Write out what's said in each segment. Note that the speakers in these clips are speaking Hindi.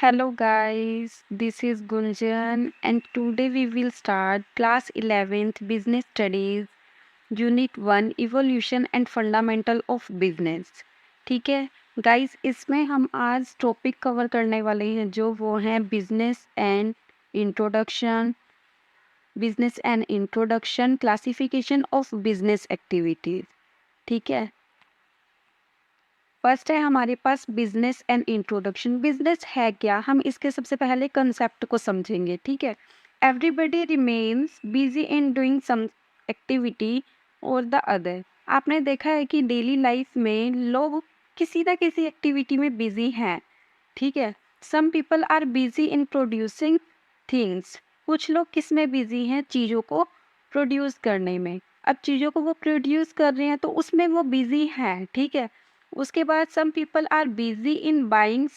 Hello guys, this is Gunjan and today we will start class 11th Business Studies Unit 1 Evolution and Fundamental of Business। ठीक है गाइस, इसमें हम आज टॉपिक कवर करने वाले हैं जो वो हैं business and introduction classification of business activities. ठीक है, फर्स्ट है हमारे पास बिजनेस एंड इंट्रोडक्शन। बिजनेस है क्या, हम इसके सबसे पहले कंसेप्ट को समझेंगे। ठीक है, everybody remains busy in doing some activity और द अदर। आपने देखा है कि डेली लाइफ में लोग किसी ना किसी एक्टिविटी में बिजी हैं। ठीक है, some people are busy in producing things. कुछ लोग किस में बिजी हैं, चीज़ों को प्रोड्यूस करने में। अब चीज़ों को वो प्रोड्यूस कर रहे हैं तो उसमें वो बिजी हैं। ठीक है, उसके बाद some people are busy in buying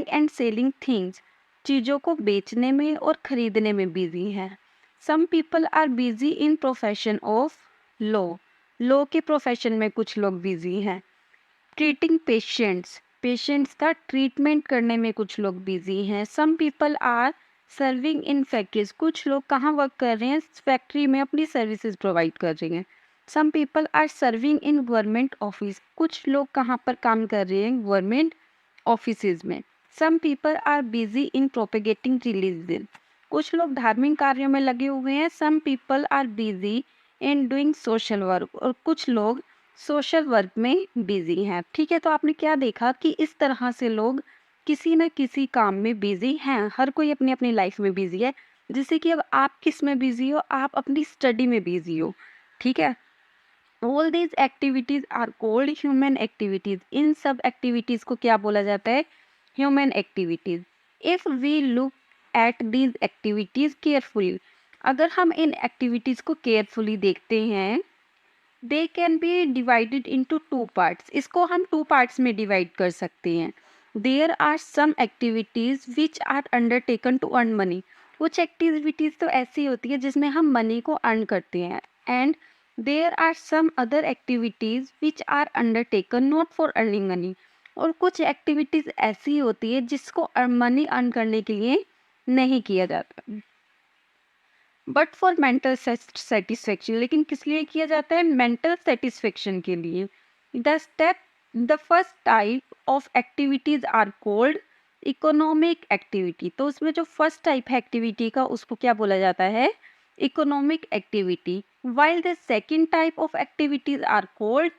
and selling things. चीज़ों को बेचने में और खरीदने में बिजी हैं। Some people are busy in profession of law. Law के प्रोफेशन में कुछ लोग बिजी हैं। ट्रीटिंग पेशेंट्स का ट्रीटमेंट करने में कुछ लोग बिजी हैं। Some people are serving in factories. कुछ लोग कहाँ वर्क कर रहे हैं, फैक्ट्री में अपनी सर्विसेज प्रोवाइड कर रहे हैं। Some people are serving in government office. कुछ लोग कहाँ पर काम कर रहे हैं, गवर्नमेंट ऑफिसेज में। Some people are busy in propagating religion. कुछ लोग धार्मिक कार्यों में लगे हुए हैं। Some people are busy in doing social work. और कुछ लोग सोशल वर्क में बिजी हैं। ठीक है, तो आपने क्या देखा कि इस तरह से लोग किसी न किसी काम में बिजी हैं। हर कोई अपनी अपनी लाइफ में बिजी है। जैसे कि अब आप किस में बिजी हो, आप अपनी स्टडी में बिजी हो। ठीक है, all these activities are called human activities. इन सब एक्टिविटीज को क्या बोला जाता है, human activities. If we look at these activities carefully, अगर हम इन एक्टिविटीज को केयरफुली देखते हैं, they can be divided into two parts. इसको हम टू पार्ट्स में डिवाइड कर सकते हैं। There are some activities which are undertaken to earn money. कुछ एक्टिविटीज तो ऐसी होती है जिसमें हम मनी को अर्न करते हैं। And there are some other activities which are undertaken not for earning money. और कुछ एक्टिविटीज ऐसी होती है जिसको मनी अर्न करने के लिए नहीं किया जाता, बट फॉर मेंटल सेटिस्फेक्शन। लेकिन किस लिए किया जाता है, मेंटल सेटिस्फेक्शन के लिए। The first type of activities are called economic activity. तो उसमें जो फर्स्ट टाइप है एक्टिविटी का, उसको क्या बोला जाता है, economic activity. While the second type of activities are called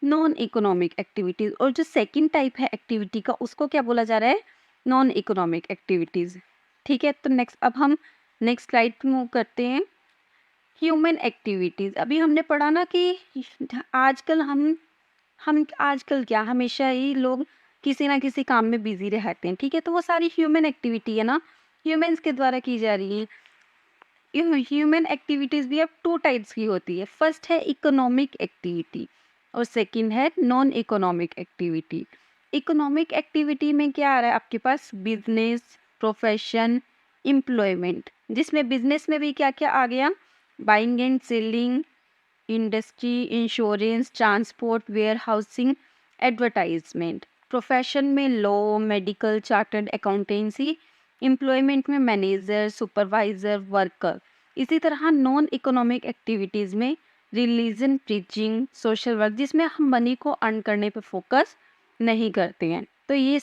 non economic activities. और जो सेकेंड टाइप है एक्टिविटी का, उसको क्या बोला जा रहा है, नॉन इकोनॉमिक एक्टिविटीज। ठीक है, तो अब हम नेक्स्ट स्लाइड पे मूव करते हैं। Human activities. अभी हमने पढ़ा ना कि आजकल हम आजकल क्या, हमेशा ही लोग किसी ना किसी काम में बिजी रहते हैं। ठीक है, तो वो सारी ह्यूमन एक्टिविटी है ना, ह्यूमंस के द्वारा की जा रही है। ह्यूमन एक्टिविटीज़ भी अब टू टाइप्स की होती है। फर्स्ट है इकोनॉमिक एक्टिविटी और सेकंड है non economic activity. Economic activity में क्या आ रहा है आपके पास, बिजनेस, प्रोफेशन, एम्प्लॉयमेंट। जिसमें बिजनेस में भी क्या क्या आ गया, buying and selling, industry, insurance, transport, warehousing, advertisement. Profession में law, medical, chartered accountancy. Employment में मैनेजर, सुपरवाइजर, वर्कर। इसी तरह नॉन इकोनॉमिक एक्टिविटीज़ में रिलीजन, प्रीचिंग, सोशल वर्क, जिसमें हम मनी को अर्न करने पर फोकस नहीं करते हैं। तो ये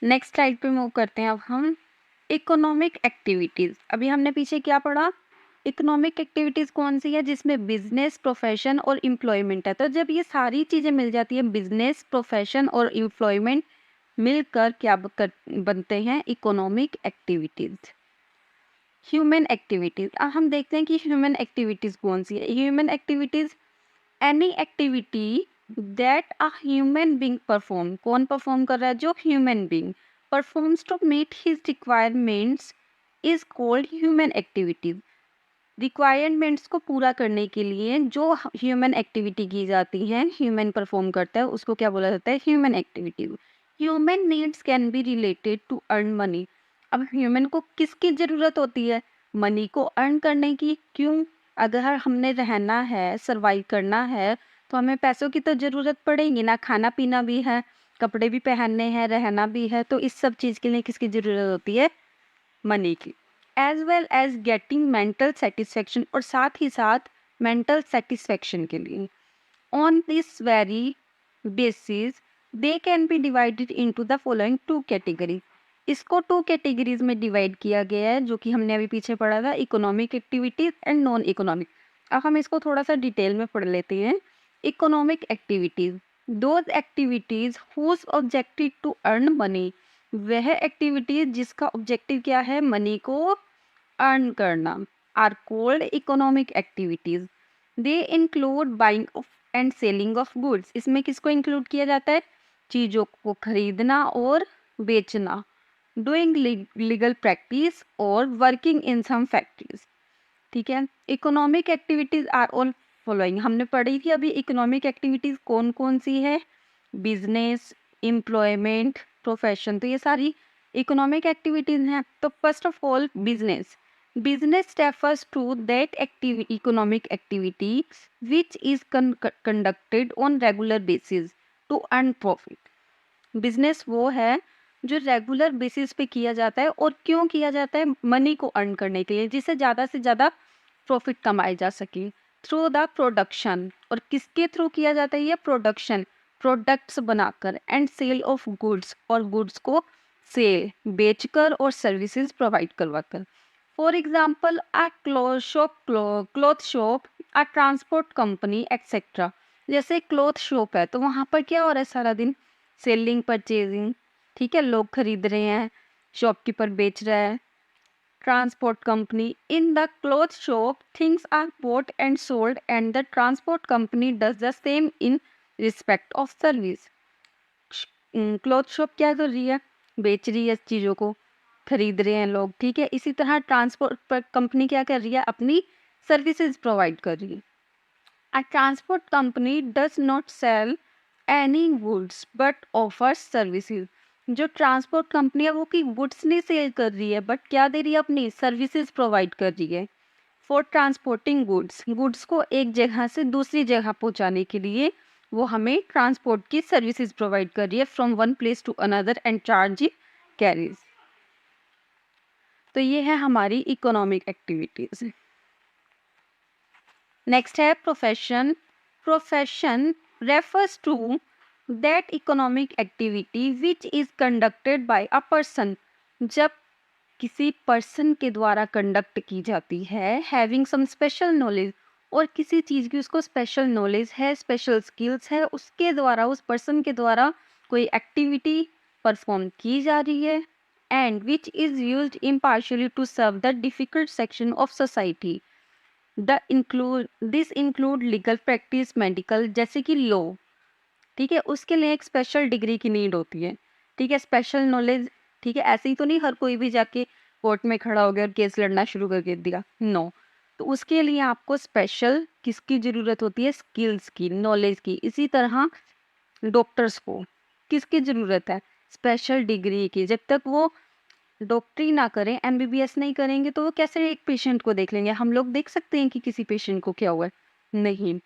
नेक्स्ट स्लाइड पे मूव करते हैं अब हम। इकोनॉमिक एक्टिविटीज़, अभी हमने पीछे क्या पढ़ा, इकोनॉमिक एक्टिविटीज़ कौन सी है, जिसमें बिजनेस, प्रोफेशन और एम्प्लॉयमेंट है। तो जब ये सारी चीज़ें मिल जाती है, बिजनेस, प्रोफेशन और एम्प्लॉयमेंट मिलकर क्या बनते हैं, इकोनॉमिक एक्टिविटीज़। ह्यूमन एक्टिविटीज़, अब हम देखते हैं कि ह्यूमन एक्टिविटीज़ कौन सी है। Human activities, any activity that a human being perform. कौन परफॉर्म कर रहा है, जो human being performs to meet his requirements is called human activities. Requirements को पूरा करने के लिए जो ह्यूमन एक्टिविटी की जाती है, ह्यूमन परफॉर्म करता है, उसको क्या बोला जाता है, human activities. Human needs can be related to earn money. अब ह्यूमन को किसकी ज़रूरत होती है, मनी को अर्न करने की। क्यों, अगर हमने रहना है, सर्वाइव करना है, तो हमें पैसों की तो ज़रूरत पड़ेगी ना, खाना-पीना भी है, कपड़े भी पहनने हैं, रहना भी है, तो इस सब चीज़ के लिए किसकी ज़रूरत होती है? मनी की। As well as getting mental satisfaction, और साथ ही साथ मेंटल सैटिस्फैक्शन के लिए। On this very basis they can be divided into the following 2 categories. इसको 2 कैटेगरीज में डिवाइड किया गया है, जो कि हमने अभी पीछे पढ़ा था, economic activities and non economic. अब हम इसको थोड़ा सा डिटेल में पढ़ लेते हैं। Economic activities, those activities whose objective to earn money, वह एक्टिविटीज जिसका ऑब्जेक्टिव क्या है? मनी को अर्न करना, are called economic activities. They include buying and selling of goods, इसमें किसको इंक्लूड किया जाता है? चीज़ों को खरीदना और बेचना। डूइंग लीगल प्रैक्टिस और वर्किंग इन सम फैक्ट्रीज। ठीक है, economic activities are all following, हमने पढ़ी थी अभी। इकोनॉमिक एक्टिविटीज कौन कौन सी है? बिजनेस, एम्प्लॉयमेंट, प्रोफेशन, तो ये सारी इकोनॉमिक एक्टिविटीज हैं। तो first of all business, business refers to that economic activity which is conducted on regular basis to earn profit. Business वो है जो रेगुलर बेसिस पे किया जाता है, और क्यों किया जाता है? मनी को अर्न करने के लिए, जिससे ज़्यादा से ज़्यादा प्रॉफिट कमाए जा सके। थ्रू द प्रोडक्शन, और किसके थ्रू किया जाता है ये? प्रोडक्शन, प्रोडक्ट्स बनाकर, एंड सेल ऑफ गुड्स, और गुड्स को सेल, बेचकर और सर्विसेज प्रोवाइड करवाकर। For example a cloth shop, a transport company etcetera. जैसे क्लॉथ शॉप है तो वहाँ पर क्या हो रहा है सारा दिन? सेलिंग, परचेजिंग, ठीक है, लोग खरीद रहे हैं, शॉपकीपर बेच रहा है। Transport company, in the cloth shop things are bought and sold and the transport company does the same in respect of service. Cloth shop क्या कर रही है? बेच रही है चीज़ों को, खरीद रहे हैं लोग, ठीक है। इसी तरह ट्रांसपोर्ट कंपनी क्या कर रही है? अपनी सर्विसेज प्रोवाइड कर रही है। A transport company does not sell any goods but offers services. जो ट्रांसपोर्ट कंपनी है वो की गुड्स नहीं सेल कर रही है, बट क्या दे रही है? अपनी सर्विसेज प्रोवाइड कर रही है। फॉर ट्रांसपोर्टिंग गुड्स, गुड्स को एक जगह से दूसरी जगह पहुंचाने के लिए वो हमें ट्रांसपोर्ट की सर्विसेज प्रोवाइड कर रही है, from one place to another and charge carriage. तो ये है हमारी इकोनॉमिक एक्टिविटीज। नेक्स्ट है profession. Profession refers to that economic activity which is conducted by a person, जब किसी पर्सन के द्वारा कंडक्ट की जाती है, हैविंग सम स्पेशल नॉलेज, और किसी चीज़ की उसको स्पेशल नॉलेज है, स्पेशल स्किल्स है, उसके द्वारा, उस पर्सन के द्वारा कोई एक्टिविटी परफॉर्म की जा रही है, and which is used impartially to serve the difficult section of society. This include legal practice, medical, जैसे कि लॉ, ठीक है, उसके लिए एक स्पेशल डिग्री की नीड होती है, ठीक है, स्पेशल नॉलेज, ठीक है। ऐसे ही तो नहीं हर कोई भी जाके कोर्ट में खड़ा हो गया और केस लड़ना शुरू करके दिया, नो। तो उसके लिए आपको स्पेशल किसकी ज़रूरत होती है? स्किल्स की, नॉलेज की। इसी तरह डॉक्टर्स को किसकी ज़रूरत है? स्पेशल डिग्री की। जब तक वो डॉक्टरी ना करें, एमबीबीएस नहीं करेंगे, तो वो कैसे एक पेशेंट को देख लेंगे? हम लोग देख सकते हैं कि किसी पेशेंट को क्या हुआ है? नहीं,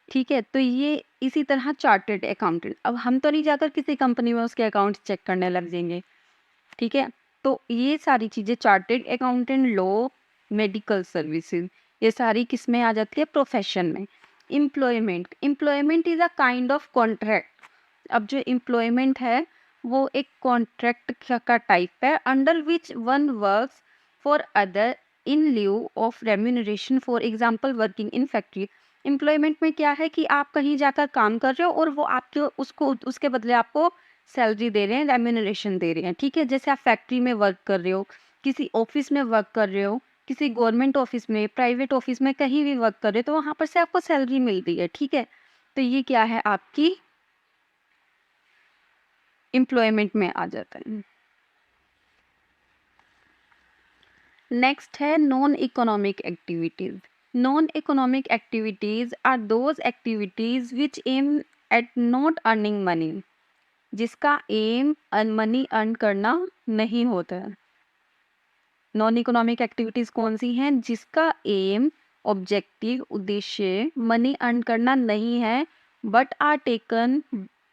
ठीक है। तो ये इसी तरह चार्टर्ड अकाउंटेंट, अब हम तो नहीं जाकर किसी कंपनी में उसके अकाउंट चेक करने लग जाएंगे, ठीक है। तो ये सारी चीज़ें chartered accountant, law, medical services, ये सारी किस में आ जाती है? प्रोफेशन में। Employment, employment is a kind of contract. अब जो एम्प्लॉयमेंट है वो एक कॉन्ट्रैक्ट का टाइप है, under which one works for other in lieu of remuneration, for example working in factory. Employment में क्या है कि आप कहीं जाकर काम कर रहे हो और वो आपके उसको उसके बदले आपको सैलरी दे रहे हैं, रेम्यूनरेशन दे रहे हैं, ठीक है। जैसे आप फैक्ट्री में वर्क कर रहे हो, किसी ऑफिस में वर्क कर रहे हो, किसी गवर्नमेंट ऑफिस में, प्राइवेट ऑफिस में, कहीं भी वर्क कर रहे हो, तो वहाँ पर से आपको सैलरी मिलती है, ठीक है। तो ये क्या है? आपकी एम्प्लॉयमेंट में आ जाता है। नेक्स्ट है non economic activities. Non economic activities are those activities which aim at not earning money, जिसका एम मनी अर्न करना नहीं होता है। नॉन इकोनॉमिक एक्टिविटीज कौन सी हैं? जिसका एम ऑब्जेक्टिव उद्देश्य मनी अर्न करना नहीं है, but are taken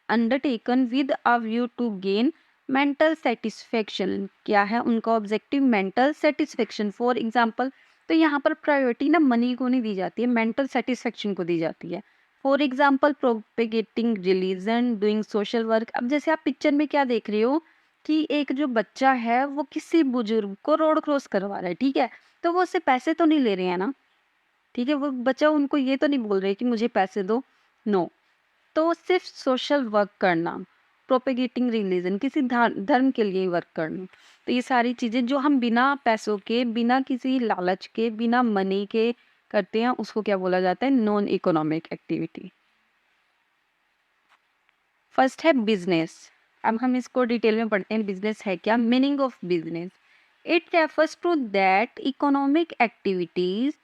undertaken with a view to gain mental satisfaction. क्या है उनका objective? Mental satisfaction. For example, तो यहाँ पर प्रायोरिटी ना मनी को नहीं दी जाती है, मेंटल सेटिस्फेक्शन को दी जाती है। For example, propagating religion, doing social work. अब जैसे आप पिक्चर में क्या देख रहे हो कि एक जो बच्चा है वो किसी बुजुर्ग को रोड क्रॉस करवा रहा है, ठीक है, तो वो उससे पैसे तो नहीं ले रहे हैं ना, ठीक है, वो बच्चा उनको ये तो नहीं बोल रहे कि मुझे पैसे दो, नो। तो सिर्फ सोशल वर्क करना, प्रोपेगेटिंग रिलीजन, किसी धर्म के लिए वर्क करना, तो ये सारी चीज़ें जो हम बिना पैसों के, बिना किसी लालच के, बिना मनी के करते हैं, उसको क्या बोला जाता है? Non economic activity. फर्स्ट है बिजनेस। अब हम इसको डिटेल में पढ़ते हैं, बिजनेस है क्या? Meaning of business, it refers to that economic activities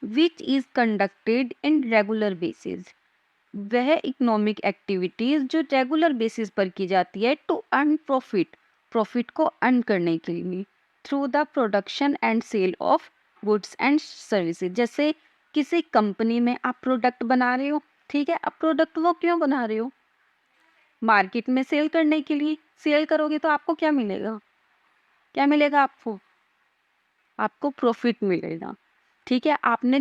which is conducted in regular basis. वह इकोनॉमिक एक्टिविटीज जो रेगुलर बेसिस पर की जाती है टू अर्न प्रॉफिट, प्रॉफिट को अर्न करने के लिए, through the production and sale of goods and services. जैसे किसी कंपनी में आप प्रोडक्ट बना रहे हो, ठीक है, अब प्रोडक्ट वो क्यों बना रहे हो? मार्केट में सेल करने के लिए। सेल करोगे तो आपको क्या मिलेगा? क्या मिलेगा आपको? आपको प्रॉफिट मिलेगा, ठीक है। आपने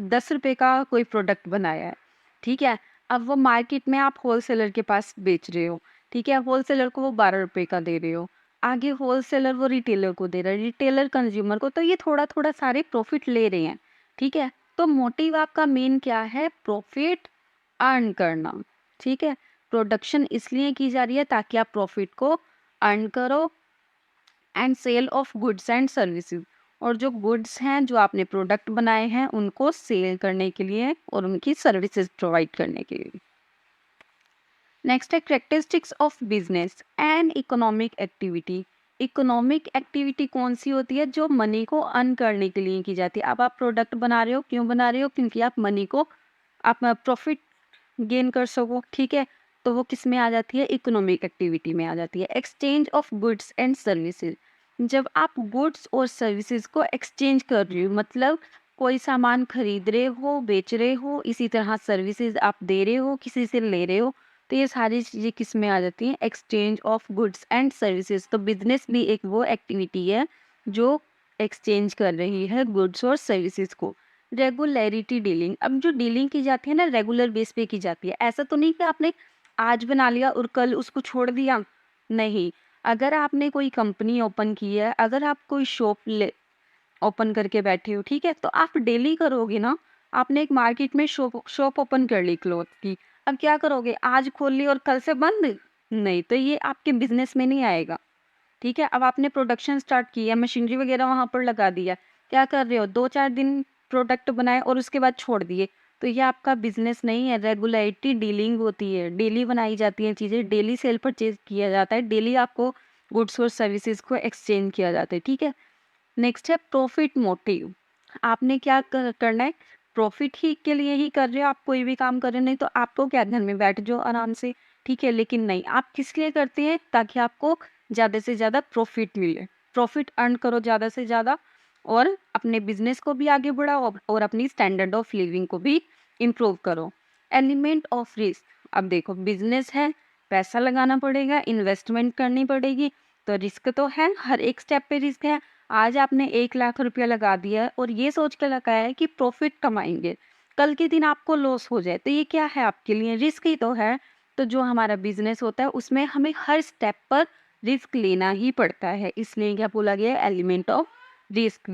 10 रुपए का कोई प्रोडक्ट बनाया है, ठीक है, अब वो मार्केट में आप होलसेलर के पास बेच रहे हो, ठीक है, होलसेलर को वो 12 रुपए का दे रहे हो, आगे होलसेलर वो रिटेलर को दे रहा है, रिटेलर कंज्यूमर को, तो ये थोड़ा थोड़ा सारे प्रॉफिट ले रहे हैं, ठीक है। तो मोटिव आपका मेन क्या है? प्रॉफिट अर्न करना, ठीक है। प्रोडक्शन इसलिए की जा रही है ताकि आप प्रॉफिट को अर्न करो, and sale of goods and services, और जो गुड्स हैं, जो आपने प्रोडक्ट बनाए हैं, उनको सेल करने के लिए और उनकी सर्विसेज प्रोवाइड करने के लिए। नेक्स्ट है characteristics of business and economic activity. Economic activity कौन सी होती है? जो मनी को अर्न करने के लिए की जाती है। अब आप प्रोडक्ट बना रहे हो, क्यों बना रहे हो? क्योंकि आप मनी को, आप प्रॉफिट गेन कर सको, ठीक है, तो वो किस में आ जाती है? इकोनॉमिक एक्टिविटी में आ जाती है। Exchange of goods and services, जब आप गुड्स और सर्विसेज को एक्सचेंज कर रहे हो, मतलब कोई सामान खरीद रहे हो, बेच रहे हो, इसी तरह सर्विसेज आप दे रहे हो, किसी से ले रहे हो, तो ये सारी चीज़ें किस में आ जाती हैं? Exchange of goods and services. तो बिजनेस भी एक वो एक्टिविटी है जो एक्सचेंज कर रही है गुड्स और सर्विसेज को। रेगुलरिटी डीलिंग, अब जो डीलिंग की जाती है ना, रेगुलर बेस पे की जाती है। ऐसा तो नहीं कि आपने आज बना लिया और कल उसको छोड़ दिया, नहीं। अगर आपने कोई कंपनी ओपन की है, अगर आप कोई शॉप ले ओपन करके बैठे हो, ठीक है, तो आप डेली करोगे ना। आपने एक मार्केट में शॉप शॉप ओपन कर ली क्लॉथ की, अब क्या करोगे? आज खोल ली और कल से बंद? नहीं, तो ये आपके बिजनेस में नहीं आएगा, ठीक है। अब आपने प्रोडक्शन स्टार्ट की है, मशीनरी वगैरह वहाँ पर लगा दिया, क्या कर रहे हो? 2-4 दिन प्रोडक्ट बनाए और उसके बाद छोड़ दिए, तो ये आपका बिजनेस नहीं है। रेगुलरिटी डीलिंग होती है, डेली बनाई जाती हैं चीज़ें, डेली सेल परचेज किया जाता है, डेली आपको गुड्स और सर्विसेज को एक्सचेंज किया जाता है, ठीक है। नेक्स्ट है प्रॉफिट मोटिव। आपने क्या करना है? प्रॉफिट ही के लिए ही कर रहे हो, आप कोई भी काम कर रहे हो, नहीं तो आपको क्या, घर में बैठ जाओ आराम से, ठीक है, लेकिन नहीं, आप किस लिए करते हैं? ताकि आपको ज़्यादा से ज़्यादा प्रॉफिट मिले, प्रॉफिट अर्न करो ज़्यादा से ज़्यादा, और अपने बिजनेस को भी आगे बढ़ाओ और अपनी स्टैंडर्ड ऑफ लिविंग को भी इम्प्रूव करो। एलिमेंट ऑफ रिस्क, अब देखो बिजनेस है, पैसा लगाना पड़ेगा, इन्वेस्टमेंट करनी पड़ेगी, तो रिस्क तो है, हर एक स्टेप पे रिस्क है। आज आपने 1 लाख रुपया लगा दिया है और ये सोच के लगाया है कि प्रॉफिट कमाएंगे, कल के दिन आपको लॉस हो जाए, तो ये क्या है? आपके लिए रिस्क ही तो है। तो जो हमारा बिजनेस होता है उसमें हमें हर स्टेप पर रिस्क लेना ही पड़ता है, इसलिए क्या बोला गया है? Element of risk.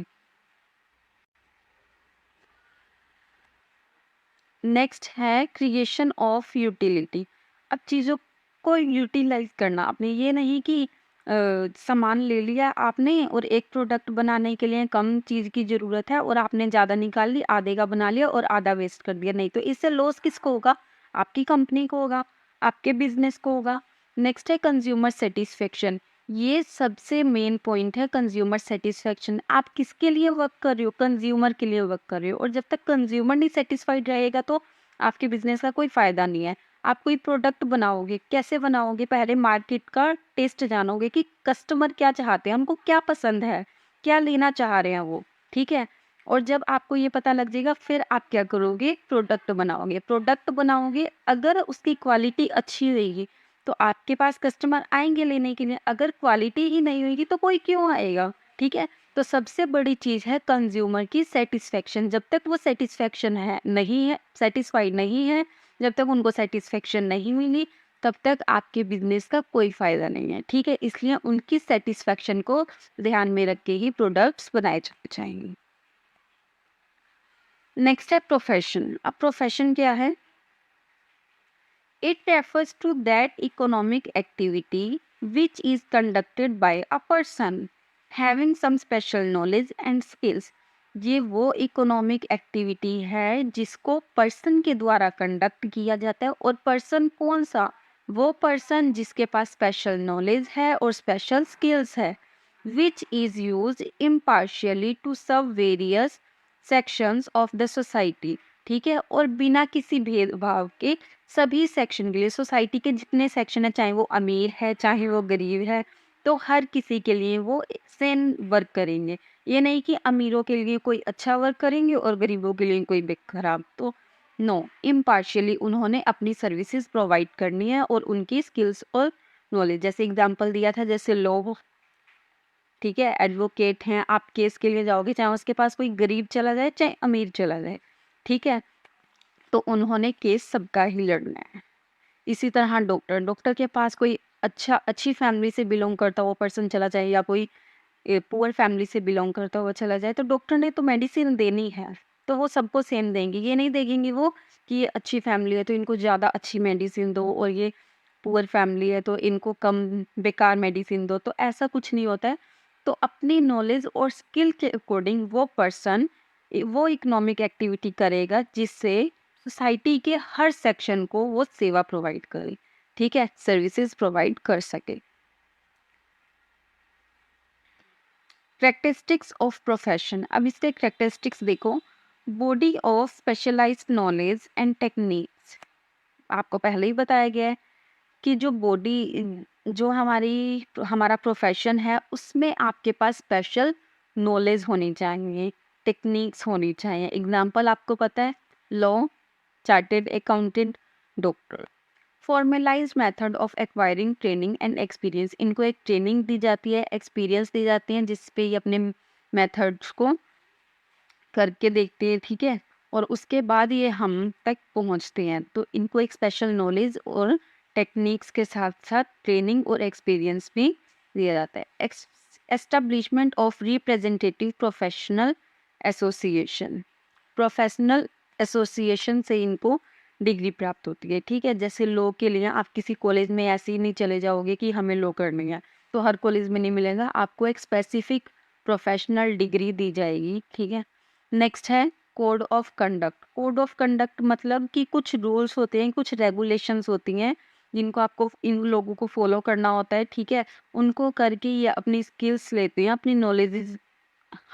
नेक्स्ट है क्रिएशन ऑफ यूटिलिटी। अब चीज़ों को यूटिलाइज करना, आपने ये नहीं कि सामान ले लिया आपने और एक प्रोडक्ट बनाने के लिए कम चीज़ की ज़रूरत है और आपने ज़्यादा निकाल ली, आधे का बना लिया और आधा वेस्ट कर दिया, नहीं, तो इससे लॉस किसको होगा? आपकी कंपनी को होगा, आपके बिजनेस को होगा। नेक्स्ट है कंज्यूमर सेटिस्फेक्शन, ये सबसे मेन पॉइंट है, कंज्यूमर सेटिस्फेक्शन। आप किसके लिए वर्क कर रहे हो? कंज्यूमर के लिए वर्क कर रहे हो, और जब तक कंज्यूमर नहीं सेटिस्फाइड रहेगा तो आपके बिजनेस का कोई फायदा नहीं है। आप कोई प्रोडक्ट बनाओगे, कैसे बनाओगे? पहले मार्केट का टेस्ट जानोगे कि कस्टमर क्या चाहते हैं, उनको क्या पसंद है, क्या लेना चाह रहे हैं वो, ठीक है। और जब आपको ये पता लग जाएगा फिर आप क्या करोगे, प्रोडक्ट बनाओगे। प्रोडक्ट बनाओगे, अगर उसकी क्वालिटी अच्छी रहेगी तो आपके पास कस्टमर आएंगे लेने के लिए। अगर क्वालिटी ही नहीं होगी तो कोई क्यों आएगा, ठीक है। तो सबसे बड़ी चीज़ है कंज्यूमर की सेटिस्फेक्शन। जब तक वो सेटिस्फेक्शन है नहीं है, सेटिस्फाइड नहीं है, जब तक उनको सेटिस्फेक्शन नहीं मिली, तब तक आपके बिजनेस का कोई फ़ायदा नहीं है, ठीक है। इसलिए उनकी सेटिस्फेक्शन को ध्यान में रख के ही प्रोडक्ट्स बनाए जाने चाहिए। नेक्स्ट है प्रोफेशन। अब प्रोफेशन क्या है? It refers to that economic activity which is conducted by a person having some special knowledge and skills. ये वो इकोनॉमिक एक्टिविटी है जिसको पर्सन के द्वारा कंडक्ट किया जाता है। और पर्सन कौन सा? वो पर्सन जिसके पास स्पेशल नॉलेज है और स्पेशल स्किल्स है। Which is use impartially to serve various sections of the society, ठीक है। और बिना किसी भेदभाव के सभी सेक्शन के लिए, सोसाइटी के जितने सेक्शन है, चाहे वो अमीर है चाहे वो गरीब है, तो हर किसी के लिए वो सेम वर्क करेंगे। ये नहीं कि अमीरों के लिए कोई अच्छा वर्क करेंगे और गरीबों के लिए कोई खराब। तो नो, इम्पार्शियली उन्होंने अपनी सर्विसेज प्रोवाइड करनी है और उनकी स्किल्स और नॉलेज। जैसे एग्जांपल दिया था, जैसे लॉ, ठीक है, एडवोकेट हैं, आप केस के लिए जाओगे, चाहे उसके पास कोई गरीब चला जाए चाहे अमीर चला जाए, ठीक है, तो उन्होंने केस सबका ही लड़ना है। इसी तरह डॉक्टर, डॉक्टर के पास कोई अच्छी फैमिली से बिलोंग करता हुआ पर्सन चला जाए या कोई पुअर फैमिली से बिलोंग करता हुआ चला जाए, तो डॉक्टर ने तो मेडिसिन देनी है, तो वो सबको सेम देंगे। ये नहीं देखेंगे वो कि ये अच्छी फैमिली है तो इनको ज़्यादा अच्छी मेडिसिन दो और ये पुअर फैमिली है तो इनको कम बेकार मेडिसिन दो, तो ऐसा कुछ नहीं होता है। तो अपनी नॉलेज और स्किल के अकॉर्डिंग वो पर्सन वो इकोनॉमिक एक्टिविटी करेगा जिससे सोसाइटी के हर सेक्शन को वो सेवा प्रोवाइड करे, ठीक है, सर्विसेज प्रोवाइड कर सके। Characteristics of profession. अब इसके करेक्टरिस्टिक्स देखो। Body of specialised knowledge and techniques. आपको पहले ही बताया गया है कि जो बॉडी, जो हमारा प्रोफेशन है उसमें आपके पास स्पेशल नॉलेज होनी चाहिए, टेक्निक्स होनी चाहिए। एग्जाम्पल आपको पता है, law, chartered accountant, doctor. Formalised method of acquiring training and experience. इनको एक ट्रेनिंग दी जाती है, एक्सपीरियंस दी जाती है, जिस पे ये अपने मेथड्स को करके देखते हैं, ठीक है, और उसके बाद ये हम तक पहुंचते हैं। तो इनको एक स्पेशल नॉलेज और टेक्निक्स के साथ साथ ट्रेनिंग और एक्सपीरियंस भी दिया जाता है। Establishment of representative professional association. Professional association से इनको डिग्री प्राप्त होती है, ठीक है। जैसे लॉ के लिए आप किसी कॉलेज में ऐसे ही नहीं चले जाओगे कि हमें लॉ करनी है, तो हर कॉलेज में नहीं मिलेगा, आपको एक स्पेसिफिक प्रोफेशनल डिग्री दी जाएगी, ठीक है। नेक्स्ट है code of conduct. Code of conduct मतलब कि कुछ रूल्स होते हैं, कुछ रेगुलेशंस होती हैं जिनको आपको इन लोगों को फॉलो करना होता है, ठीक है। उनको करके ये अपनी स्किल्स लेते हैं, अपनी नॉलेज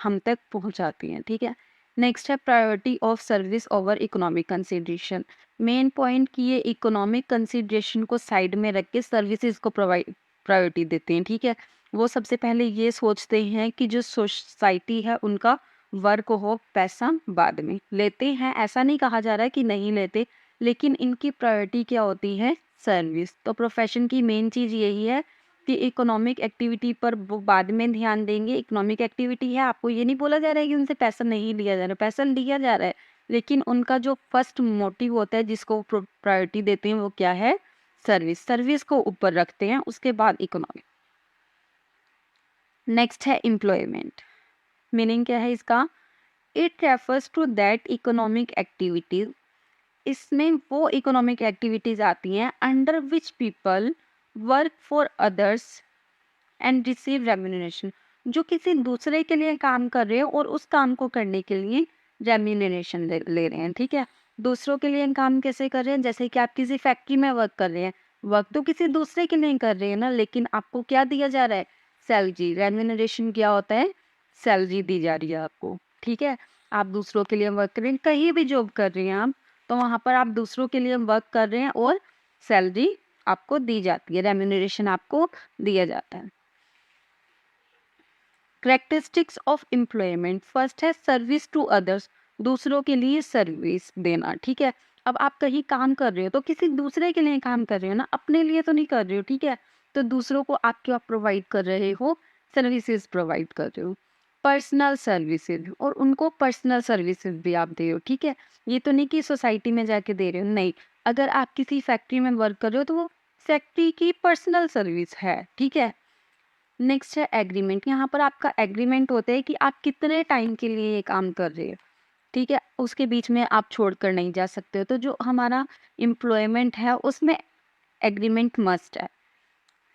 हम तक पहुंचाती हैं, ठीक है। नेक्स्ट है priority of service over economic consideration. Main point कि ये इकोनॉमिक कंसिडरेशन को साइड में रख के सर्विसेज को प्रायोरिटी देते हैं, ठीक है। वो सबसे पहले ये सोचते हैं कि जो सोसाइटी है उनका वर्क हो, पैसा बाद में लेते हैं, ऐसा नहीं कहा जा रहा है कि नहीं लेते, लेकिन इनकी प्रायोरिटी क्या होती है, सर्विस। तो प्रोफेशन की मेन चीज़ यही है कि इकोनॉमिक एक्टिविटी पर वो बाद में ध्यान देंगे। इकोनॉमिक एक्टिविटी है, आपको ये नहीं बोला जा रहा है कि उनसे पैसा नहीं लिया जा रहा है, पैसा लिया जा रहा है, लेकिन उनका जो फर्स्ट मोटिव होता है जिसको प्रायोरिटी देते हैं वो क्या है, सर्विस। सर्विस को ऊपर रखते हैं, उसके बाद इकोनॉमिक। नेक्स्ट है एम्प्लॉयमेंट। मीनिंग क्या है इसका? It refers to that economic activities. इसमें वो इकोनॉमिक एक्टिविटीज आती हैं under which people work for others and receive remuneration. जो किसी दूसरे के लिए काम कर रहे हैं और उस काम को करने के लिए रेम्यूनरेशन ले रहे हैं, ठीक है। दूसरों के लिए काम कैसे कर रहे हैं? जैसे कि आप किसी फैक्ट्री में वर्क कर रहे हैं, वर्क तो किसी दूसरे के लिए कर रहे हैं ना, लेकिन आपको क्या दिया जा रहा है, सैलरी। रेम्यूनरेशन क्या होता है, सैलरी दी जा रही है आपको, ठीक है। आप दूसरों के लिए वर्क कर रहे हैं, कहीं भी जॉब कर रहे हैं आप, तो वहाँ पर आप दूसरों के लिए वर्क कर रहे हैं और सैलरी आपको दी जाती है, रेम्यूनरेशन आपको दिया जाता है। करेक्टरिस्टिक्स ऑफ एम्प्लॉयमेंट, फर्स्ट है सर्विस टू अदर्स, दूसरों के लिए सर्विस देना, ठीक है। अब आप कहीं काम कर रहे हो तो किसी दूसरे के लिए काम कर रहे हो ना, अपने लिए तो नहीं कर रहे हो, ठीक है। तो दूसरों को आप क्या प्रोवाइड कर रहे हो, सर्विसेज प्रोवाइड कर रहे हो। पर्सनल सर्विसेज, और उनको पर्सनल सर्विसेज भी आप दे रहे हो, ठीक है। ये तो नहीं कि सोसाइटी में जाके दे रहे हो, नहीं। अगर आप किसी फैक्ट्री में वर्क कर रहे हो तो वो फैक्ट्री की पर्सनल सर्विस है, ठीक है। नेक्स्ट है एग्रीमेंट, यहाँ पर आपका एग्रीमेंट होता है कि आप कितने टाइम के लिए ये काम कर रहे हो, ठीक है। उसके बीच में आप छोड़कर नहीं जा सकते हो। तो जो हमारा एम्प्लॉयमेंट है उसमें एग्रीमेंट मस्ट है।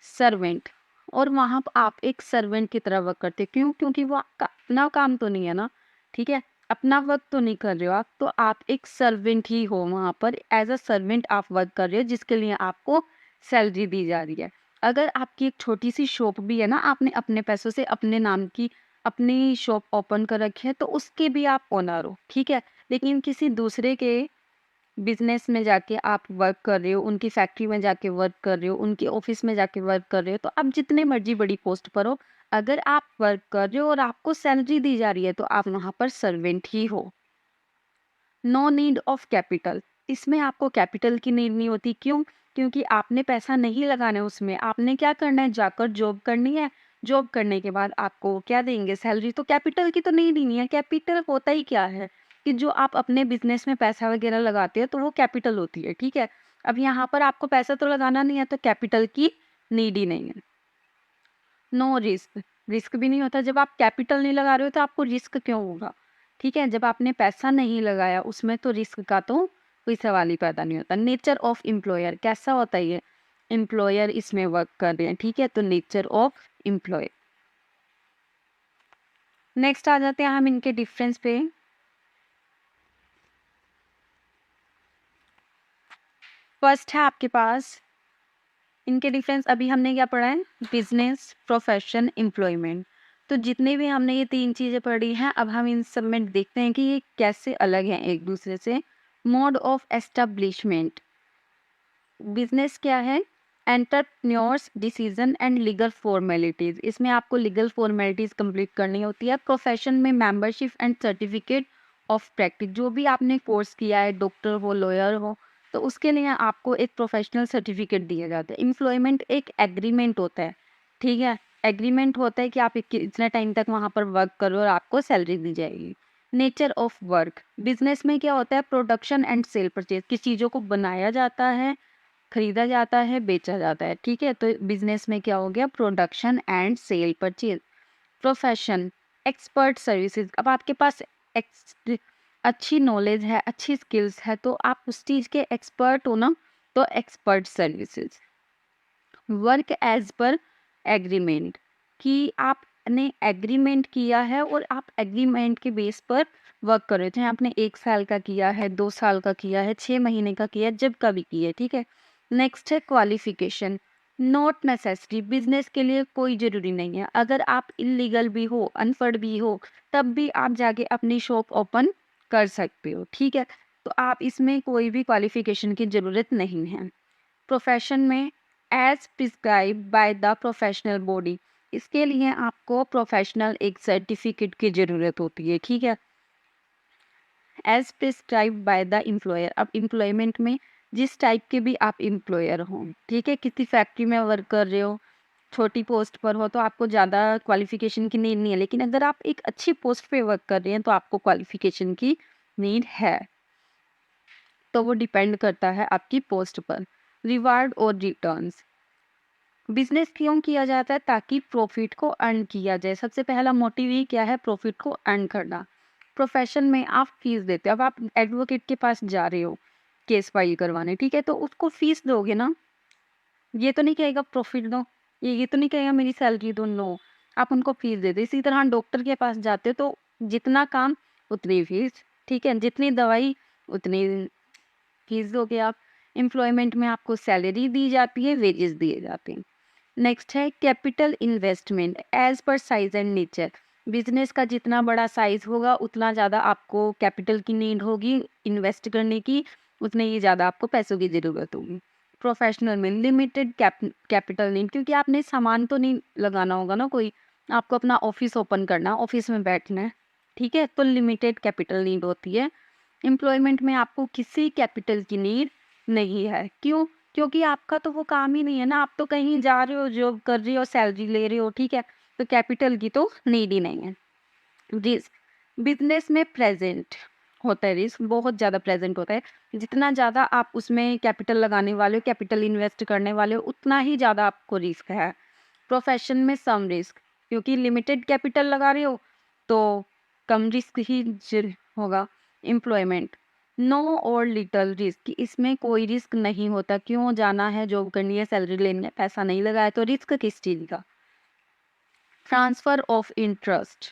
सर्वेंट, और वहाँ पर आप एक सर्वेंट की तरह वर्क करते हो, क्यों? क्योंकि वो आपका अपना काम तो नहीं है ना, ठीक है। अपना वर्क तो नहीं कर रहे हो आप, तो आप एक सर्वेंट ही हो, वहाँ पर एज अ सर्वेंट आप वर्क कर रहे हो, जिसके लिए आपको सैलरी दी जा रही है। अगर आपकी एक छोटी सी शॉप भी है ना, आपने अपने पैसों से अपने नाम की अपनी शॉप ओपन कर रखी है, तो उसके भी आप ओनर हो, ठीक है। लेकिन किसी दूसरे के बिजनेस में जाके आप वर्क कर रहे हो, उनकी फैक्ट्री में जाके वर्क कर रहे हो, उनके ऑफिस में जाके वर्क कर रहे हो, तो आप जितने मर्जी बड़ी पोस्ट पर हो, अगर आप वर्क कर रहे हो और आपको सैलरी दी जा रही है, तो आप वहां पर सर्वेंट ही हो। नो नीड ऑफ कैपिटल, इसमें आपको कैपिटल की नीड नहीं होती, क्यों? क्योंकि आपने पैसा नहीं लगाना है उसमें, आपने क्या करना है, जाकर जॉब करनी है। जॉब करने के बाद आपको क्या देंगे, सैलरी। तो कैपिटल की तो नीड ही नहीं है। कैपिटल होता ही क्या है कि जो आप अपने बिजनेस में पैसा वगैरह लगाते हो, तो वो कैपिटल होती है, ठीक है। अब यहाँ पर आपको पैसा तो लगाना नहीं है, तो कैपिटल की नीड ही नहीं है। नो रिस्क, रिस्क भी नहीं होता। जब आप कैपिटल नहीं लगा रहे हो तो आपको रिस्क क्यों होगा, ठीक है। जब आपने पैसा नहीं लगाया उसमें, तो रिस्क का तो कोई सवाल ही पैदा नहीं होता। नेचर ऑफ एम्प्लॉयर, कैसा होता है ये, एम्प्लॉयर इसमें वर्क कर रहे हैं, ठीक है। तो नेचर ऑफ एम्प्लॉय। नेक्स्ट आ जाते हैं हम इनके डिफरेंस पे। फर्स्ट है आपके पास इनके डिफरेंस, अभी हमने क्या पढ़ा है, बिजनेस, प्रोफेशन, एम्प्लॉयमेंट। तो जितने भी हमने ये तीन चीज़ें पढ़ी हैं, अब हम इन सब में देखते हैं कि ये कैसे अलग हैं एक दूसरे से। मोड ऑफ एस्टेब्लिशमेंट, बिजनेस क्या है, entrepreneurs decision and legal formalities, इसमें आपको लीगल फॉर्मेलिटीज कंप्लीट करनी होती है। प्रोफेशन में membership and certificate of practice, जो भी आपने कोर्स किया है, डॉक्टर हो, लॉयर हो, तो उसके लिए आपको एक प्रोफेशनल सर्टिफिकेट दिया जाता है। एम्प्लॉयमेंट एक एग्रीमेंट होता है, ठीक है। एग्रीमेंट होता है कि आप इतने टाइम तक वहाँ पर वर्क करो और आपको सैलरी दी जाएगी। नेचर ऑफ वर्क, बिजनेस में क्या होता है, प्रोडक्शन एंड सेल परचेज, किस चीज़ों को बनाया जाता है, खरीदा जाता है, बेचा जाता है, ठीक है। तो बिजनेस में क्या हो गया, production and cell purchase. Profession, expert services, अब आपके पास अच्छी नॉलेज है, अच्छी स्किल्स है, तो आप उस चीज़ के एक्सपर्ट हो ना, तो expert services. Work as per agreement, कि आपने एग्रीमेंट किया है और आप एग्रीमेंट के बेस पर वर्क कर रहे थे, आपने 1 साल का किया है, 2 साल का किया है, 6 महीने का किया है, जब का भी किया है, ठीक है। नेक्स्ट है क्वालिफिकेशन, नॉट नेसेसरी, बिजनेस के लिए कोई ज़रूरी नहीं है। अगर आप इलीगल भी हो, अनपढ़ भी हो, तब भी आप जाके अपनी शॉप ओपन कर सकते हो, ठीक है। तो आप इसमें कोई भी क्वालिफिकेशन की ज़रूरत नहीं है। प्रोफेशन में as prescribe by the professional body, इसके लिए आपको प्रोफेशनल एक सर्टिफिकेट की ज़रूरत होती है, ठीक है। As prescribe by the employer, अब एम्प्लॉयमेंट में जिस टाइप के भी आप एम्प्लॉयर हो, ठीक है, किसी फैक्ट्री में वर्क कर रहे हो, छोटी पोस्ट पर हो, तो आपको ज़्यादा क्वालिफिकेशन की नीड नहीं है। लेकिन अगर आप एक अच्छी पोस्ट पे वर्क कर रहे हैं, तो आपको क्वालिफिकेशन की नीड है। तो वो डिपेंड करता है आपकी पोस्ट पर। रिवार्ड और रिटर्न्स, बिजनेस क्यों किया जाता है, ताकि प्रॉफिट को अर्न किया जाए। सबसे पहला मोटिव ही क्या है, प्रॉफिट को अर्न करना। प्रोफेशन में आप फीस देते हो, अब आप एडवोकेट के पास जा रहे हो केस फाइल करवाने, ठीक है, तो उसको फीस दोगे ना, ये तो नहीं कहेगा प्रॉफिट दो, ये तो नहीं कहेगा मेरी सैलरी दो, नो, आप उनको फीस देते। इसी तरह डॉक्टर के पास जाते हो, तो जितना काम उतनी फीस, ठीक है, जितनी दवाई उतनी फीस दोगे आप। एम्प्लॉयमेंट में आपको सैलरी दी जाती है, वेजेस दिए जाते हैं। नेक्स्ट है capital investment as per size and nature, business का जितना बड़ा साइज होगा उतना ज़्यादा आपको कैपिटल की नीड होगी इन्वेस्ट करने की, उतने ही ज़्यादा आपको पैसों की ज़रूरत होगी। प्रोफेशनल में लिमिटेड कैपिटल नीड, क्योंकि आपने सामान तो नहीं लगाना होगा ना कोई, आपको अपना ऑफिस ओपन करना, ऑफिस में बैठना है, ठीक है, तो लिमिटेड कैपिटल नीड होती है। एम्प्लॉयमेंट में आपको किसी कैपिटल की नीड नहीं है। क्यों? क्योंकि आपका तो वो काम ही नहीं है ना, आप तो कहीं जा रहे हो, जॉब कर रहे हो, सैलरी ले रहे हो, ठीक है, तो कैपिटल की तो नीड ही नहीं है। रिस्क, बिजनेस में प्रेजेंट होता है, रिस्क बहुत ज़्यादा प्रेजेंट होता है। जितना ज़्यादा आप उसमें कैपिटल लगाने वाले हो, कैपिटल इन्वेस्ट करने वाले हो, उतना ही ज़्यादा आपको रिस्क है। प्रोफेशन में सम रिस्क, क्योंकि लिमिटेड कैपिटल लगा रहे हो तो कम रिस्क ही होगा। एम्प्लॉयमेंट, नो और लिटल रिस्क, इसमें कोई रिस्क नहीं होता। क्यों जाना है, जॉब करनी है, सैलरी लेनी है, पैसा नहीं लगाया तो रिस्क किस चीज़ का। ट्रांसफर ऑफ इंटरेस्ट,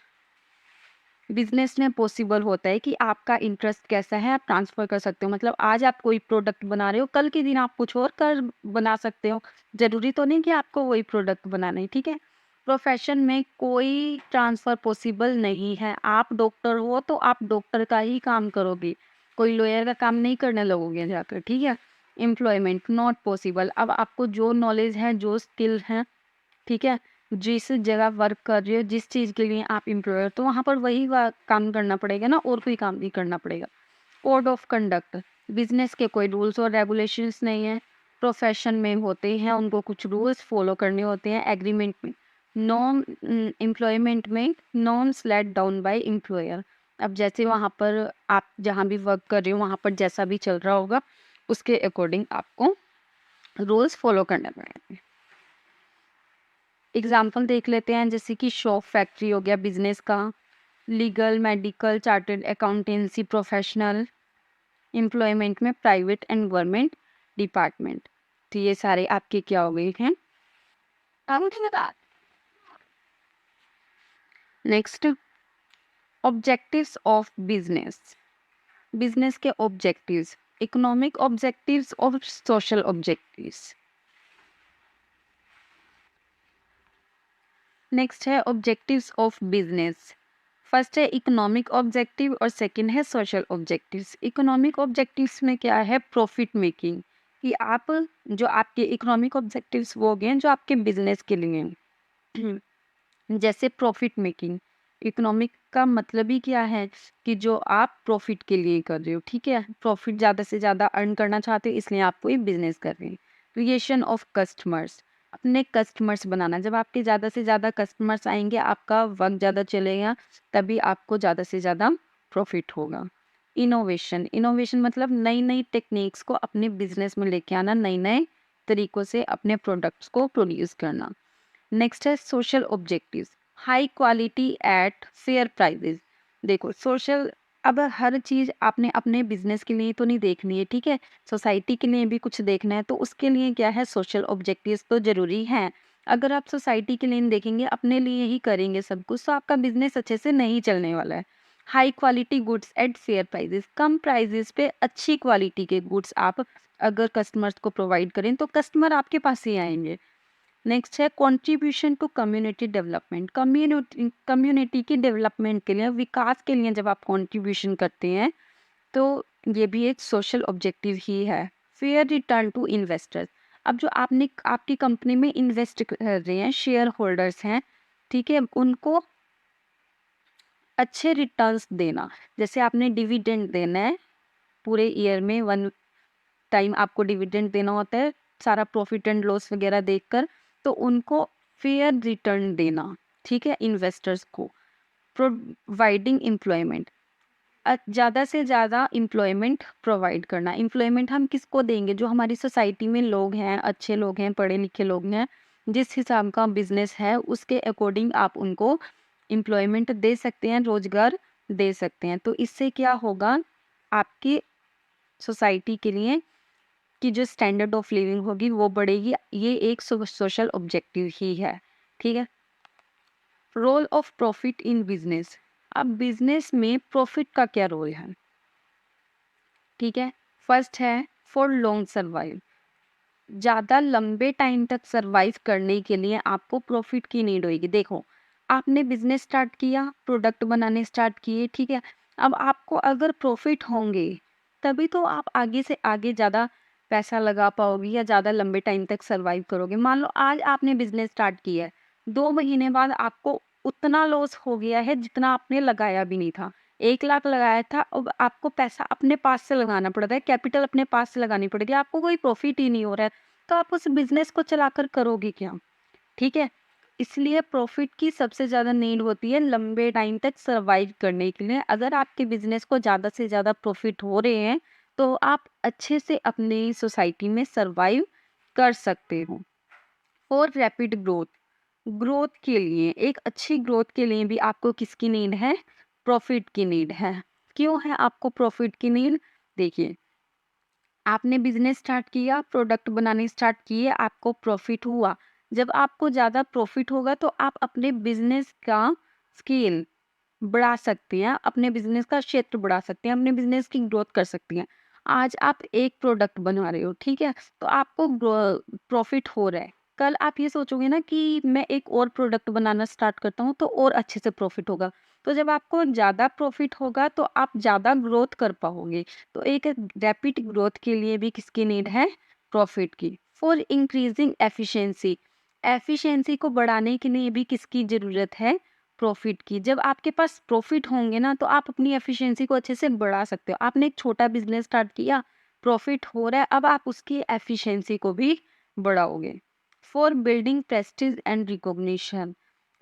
बिजनेस में पॉसिबल होता है कि आपका इंटरेस्ट कैसा है आप ट्रांसफर कर सकते हो। मतलब आज आप कोई प्रोडक्ट बना रहे हो, कल के दिन आप कुछ और कर बना सकते हो। जरूरी तो नहीं कि आपको वही प्रोडक्ट बनाना है, ठीक है। प्रोफेशन में कोई ट्रांसफर पॉसिबल नहीं है। आप डॉक्टर हो तो आप डॉक्टर का ही काम करोगे, कोई लॉयर का काम नहीं करने लगोगे जाकर, ठीक है। एम्प्लॉयमेंट नॉट पॉसिबल, अब आपको जो नॉलेज है, जो स्किल है, ठीक है, जिस जगह वर्क कर रहे हो, जिस चीज़ के लिए आप एम्प्लॉयर, तो वहाँ पर वही काम करना पड़ेगा ना, और कोई काम नहीं करना पड़ेगा। कोड ऑफ कंडक्ट, बिजनेस के कोई रूल्स और रेगुलेशंस नहीं है। प्रोफेशन में होते हैं, उनको कुछ रूल्स फॉलो करने होते हैं। एग्रीमेंट में नॉन, एम्प्लॉयमेंट में norms let down by employer. अब जैसे वहाँ पर आप जहाँ भी वर्क कर रहे हो, वहाँ पर जैसा भी चल रहा होगा, उसके अकॉर्डिंग आपको रूल्स फॉलो करने पड़ेंगे। एग्जाम्पल देख लेते हैं, जैसे कि शॉप, फैक्ट्री हो गया बिजनेस का। Legal, medical, chartered accountancy, professional. Employment में प्राइवेट एंड गवर्नमेंट डिपार्टमेंट। तो ये सारे आपके क्या हो गए हैं। Next, objectives of business, business के ऑब्जेक्टिव्स, इकोनॉमिक ऑब्जेक्टिव्स और सोशल ऑब्जेक्टिव्स। नेक्स्ट है ऑब्जेक्टिव्स ऑफ बिजनेस। फर्स्ट है इकोनॉमिक ऑब्जेक्टिव और सेकंड है सोशल ऑब्जेक्टिव्स। इकोनॉमिक ऑब्जेक्टिव्स में क्या है, प्रॉफिट मेकिंग, कि आप जो आपके इकोनॉमिक ऑब्जेक्टिव्स वो हो गए जो आपके बिजनेस के लिए हैं। जैसे प्रॉफिट मेकिंग, इकोनॉमिक का मतलब ही क्या है कि जो आप प्रॉफिट के लिए कर रहे हो, ठीक है, प्रॉफिट ज़्यादा से ज़्यादा अर्न करना चाहते हो, इसलिए आप कोई बिजनेस कर रहे हैं। क्रिएशन ऑफ कस्टमर्स, अपने कस्टमर्स बनाना, जब आपके ज़्यादा से ज़्यादा कस्टमर्स आएंगे, आपका वक्त ज़्यादा चलेगा, तभी आपको ज़्यादा से ज़्यादा प्रॉफिट होगा। इनोवेशन, इनोवेशन मतलब नई नई टेक्निक्स को अपने बिजनेस में लेके आना, नए नए तरीकों से अपने प्रोडक्ट्स को प्रोड्यूस करना। नेक्स्ट है social objectives, high quality at fair prices. देखो सोशल, अब हर चीज़ आपने अपने बिजनेस के लिए तो नहीं देखनी है, ठीक है, सोसाइटी के लिए भी कुछ देखना है, तो उसके लिए क्या है, सोशल ऑब्जेक्टिव्स तो जरूरी हैं। अगर आप सोसाइटी के लिए नहीं देखेंगे, अपने लिए ही करेंगे सब कुछ, तो आपका बिजनेस अच्छे से नहीं चलने वाला है। High quality goods at fair prices, कम प्राइजेस पे अच्छी क्वालिटी के गुड्स आप अगर कस्टमर्स को प्रोवाइड करें तो कस्टमर आपके पास ही आएंगे। नेक्स्ट है contribution to community development, community की डेवलपमेंट के लिए, विकास के लिए जब आप कंट्रीब्यूशन करते हैं तो ये भी एक सोशल ऑब्जेक्टिव ही है। फेयर रिटर्न टू इन्वेस्टर्स, अब जो आपने आपकी कंपनी में इन्वेस्ट कर रहे हैं, शेयर होल्डर्स हैं, ठीक है, उनको अच्छे रिटर्न्स देना। जैसे आपने डिविडेंड देना है, पूरे ईयर में वन टाइम आपको डिविडेंड देना होता है, सारा प्रॉफिट एंड लॉस वगैरह देखकर, तो उनको फेयर रिटर्न देना, ठीक है, इन्वेस्टर्स को। प्रोवाइडिंग एम्प्लॉयमेंट, ज़्यादा से ज़्यादा एम्प्लॉयमेंट प्रोवाइड करना। एम्प्लॉयमेंट हम किसको देंगे, जो हमारी सोसाइटी में लोग हैं, अच्छे लोग हैं, पढ़े लिखे लोग हैं, जिस हिसाब का बिजनेस है उसके अकॉर्डिंग आप उनको एम्प्लॉयमेंट दे सकते हैं, रोजगार दे सकते हैं। तो इससे क्या होगा, आपकी सोसाइटी के लिए की जो स्टैंडर्ड ऑफ लिविंग होगी वो बढ़ेगी। ये एक सोशल ऑब्जेक्टिव ही है, ठीक है। Role of profit in business, अब बिजनेस में प्रॉफिट का क्या रोल है, ठीक है। फर्स्ट है फॉर लॉन्ग सर्वाइव, ज़्यादा लंबे टाइम तक सर्वाइव करने के लिए आपको प्रॉफिट की नीड होगी। देखो आपने बिजनेस स्टार्ट किया, प्रोडक्ट बनाने स्टार्ट किए, ठीक है, अब आपको अगर प्रॉफिट होंगे तभी तो आप आगे से आगे ज़्यादा पैसा लगा पाओगे या ज़्यादा लंबे टाइम तक सर्वाइव करोगे। मान लो आज आपने बिजनेस स्टार्ट किया है, 2 महीने बाद आपको उतना लॉस हो गया है जितना आपने लगाया भी नहीं था। 1 लाख लगाया था, अब आपको पैसा अपने पास से लगाना पड़ रहा है, कैपिटल अपने पास से लगानी पड़ेगी, आपको कोई प्रॉफिट ही नहीं हो रहा है, तो आप उस बिजनेस को चलाकर करोगे क्या? ठीक है? इसलिए प्रॉफिट की सबसे ज़्यादा नीड होती है लंबे टाइम तक सर्वाइव करने के लिए। अगर आपके बिजनेस को ज़्यादा से ज़्यादा प्रॉफिट हो रहे हैं, तो आप अच्छे से अपनी सोसाइटी में सर्वाइव कर सकते हो। और रैपिड ग्रोथ, ग्रोथ के लिए, एक अच्छी ग्रोथ के लिए भी आपको किसकी नीड है? प्रॉफिट की नीड है। क्यों है आपको प्रॉफिट की नीड? देखिए, आपने बिजनेस स्टार्ट किया, प्रोडक्ट बनाने स्टार्ट किए, आपको प्रॉफिट हुआ। जब आपको ज़्यादा प्रॉफिट होगा तो आप अपने बिजनेस का स्केल बढ़ा सकती हैं, अपने बिजनेस का क्षेत्र बढ़ा सकते हैं, अपने बिजनेस की ग्रोथ कर सकती हैं। आज आप एक प्रोडक्ट बना रहे हो, ठीक है? तो आपको प्रॉफिट हो रहा है। कल आप ये सोचोगे ना कि मैं एक और प्रोडक्ट बनाना स्टार्ट करता हूँ तो और अच्छे से प्रॉफिट होगा। तो जब आपको ज़्यादा प्रॉफिट होगा तो आप ज़्यादा ग्रोथ कर पाओगे। तो एक रैपिड ग्रोथ के लिए भी किसकी नीड है? प्रॉफिट की। फॉर इंक्रीजिंग एफिशिएंसी, एफिशिएंसी को बढ़ाने के लिए भी किसकी ज़रूरत है? प्रॉफिट की। जब आपके पास प्रॉफिट होंगे ना तो आप अपनी एफिशिएंसी को अच्छे से बढ़ा सकते हो। आपने एक छोटा बिजनेस स्टार्ट किया, प्रॉफिट हो रहा है, अब आप उसकी एफिशिएंसी को भी बढ़ाओगे। For building prestige and recognition,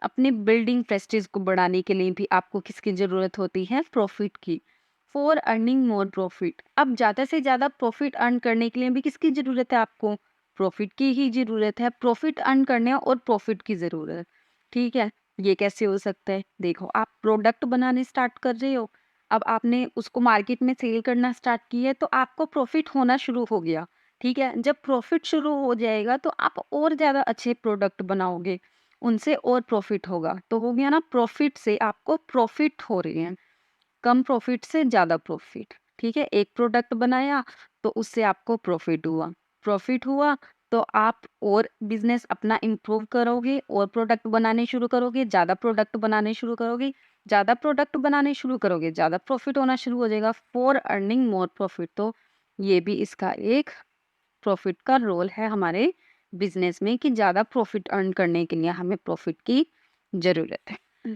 अपने बिल्डिंग प्रेस्टीज को बढ़ाने के लिए भी आपको किसकी ज़रूरत होती है? प्रॉफिट की। फॉर अर्निंग मोर प्रॉफिट, अब ज़्यादा से ज़्यादा प्रॉफिट अर्न करने के लिए भी किसकी ज़रूरत है आपको? प्रॉफिट की ही ज़रूरत है। प्रॉफिट अर्न करने और प्रॉफिट की ज़रूरत, ठीक है? ये कैसे हो सकता है? देखो, आप प्रोडक्ट बनाने स्टार्ट कर रहे हो, अब आपने उसको मार्केट में सेल करना स्टार्ट किया है तो आपको प्रॉफिट होना शुरू हो गया, ठीक है? जब प्रॉफिट शुरू हो जाएगा तो आप और ज़्यादा अच्छे प्रोडक्ट बनाओगे, उनसे और प्रॉफिट होगा। तो हो गया ना, प्रॉफिट से आपको प्रॉफिट हो रहे हैं, कम प्रॉफिट से ज़्यादा प्रॉफिट, ठीक है? एक प्रोडक्ट बनाया तो उससे आपको प्रॉफिट हुआ तो आप और बिजनेस अपना इम्प्रूव करोगे और प्रोडक्ट बनाने शुरू करोगे, ज़्यादा प्रोडक्ट बनाने शुरू करोगे, ज़्यादा प्रोडक्ट बनाने शुरू करोगे, ज़्यादा प्रॉफिट होना शुरू हो जाएगा। फॉर अर्निंग मोर प्रॉफिट, तो ये भी इसका एक प्रॉफिट का रोल है हमारे बिजनेस में कि ज़्यादा प्रॉफिट अर्न करने के लिए हमें प्रॉफिट की ज़रूरत है।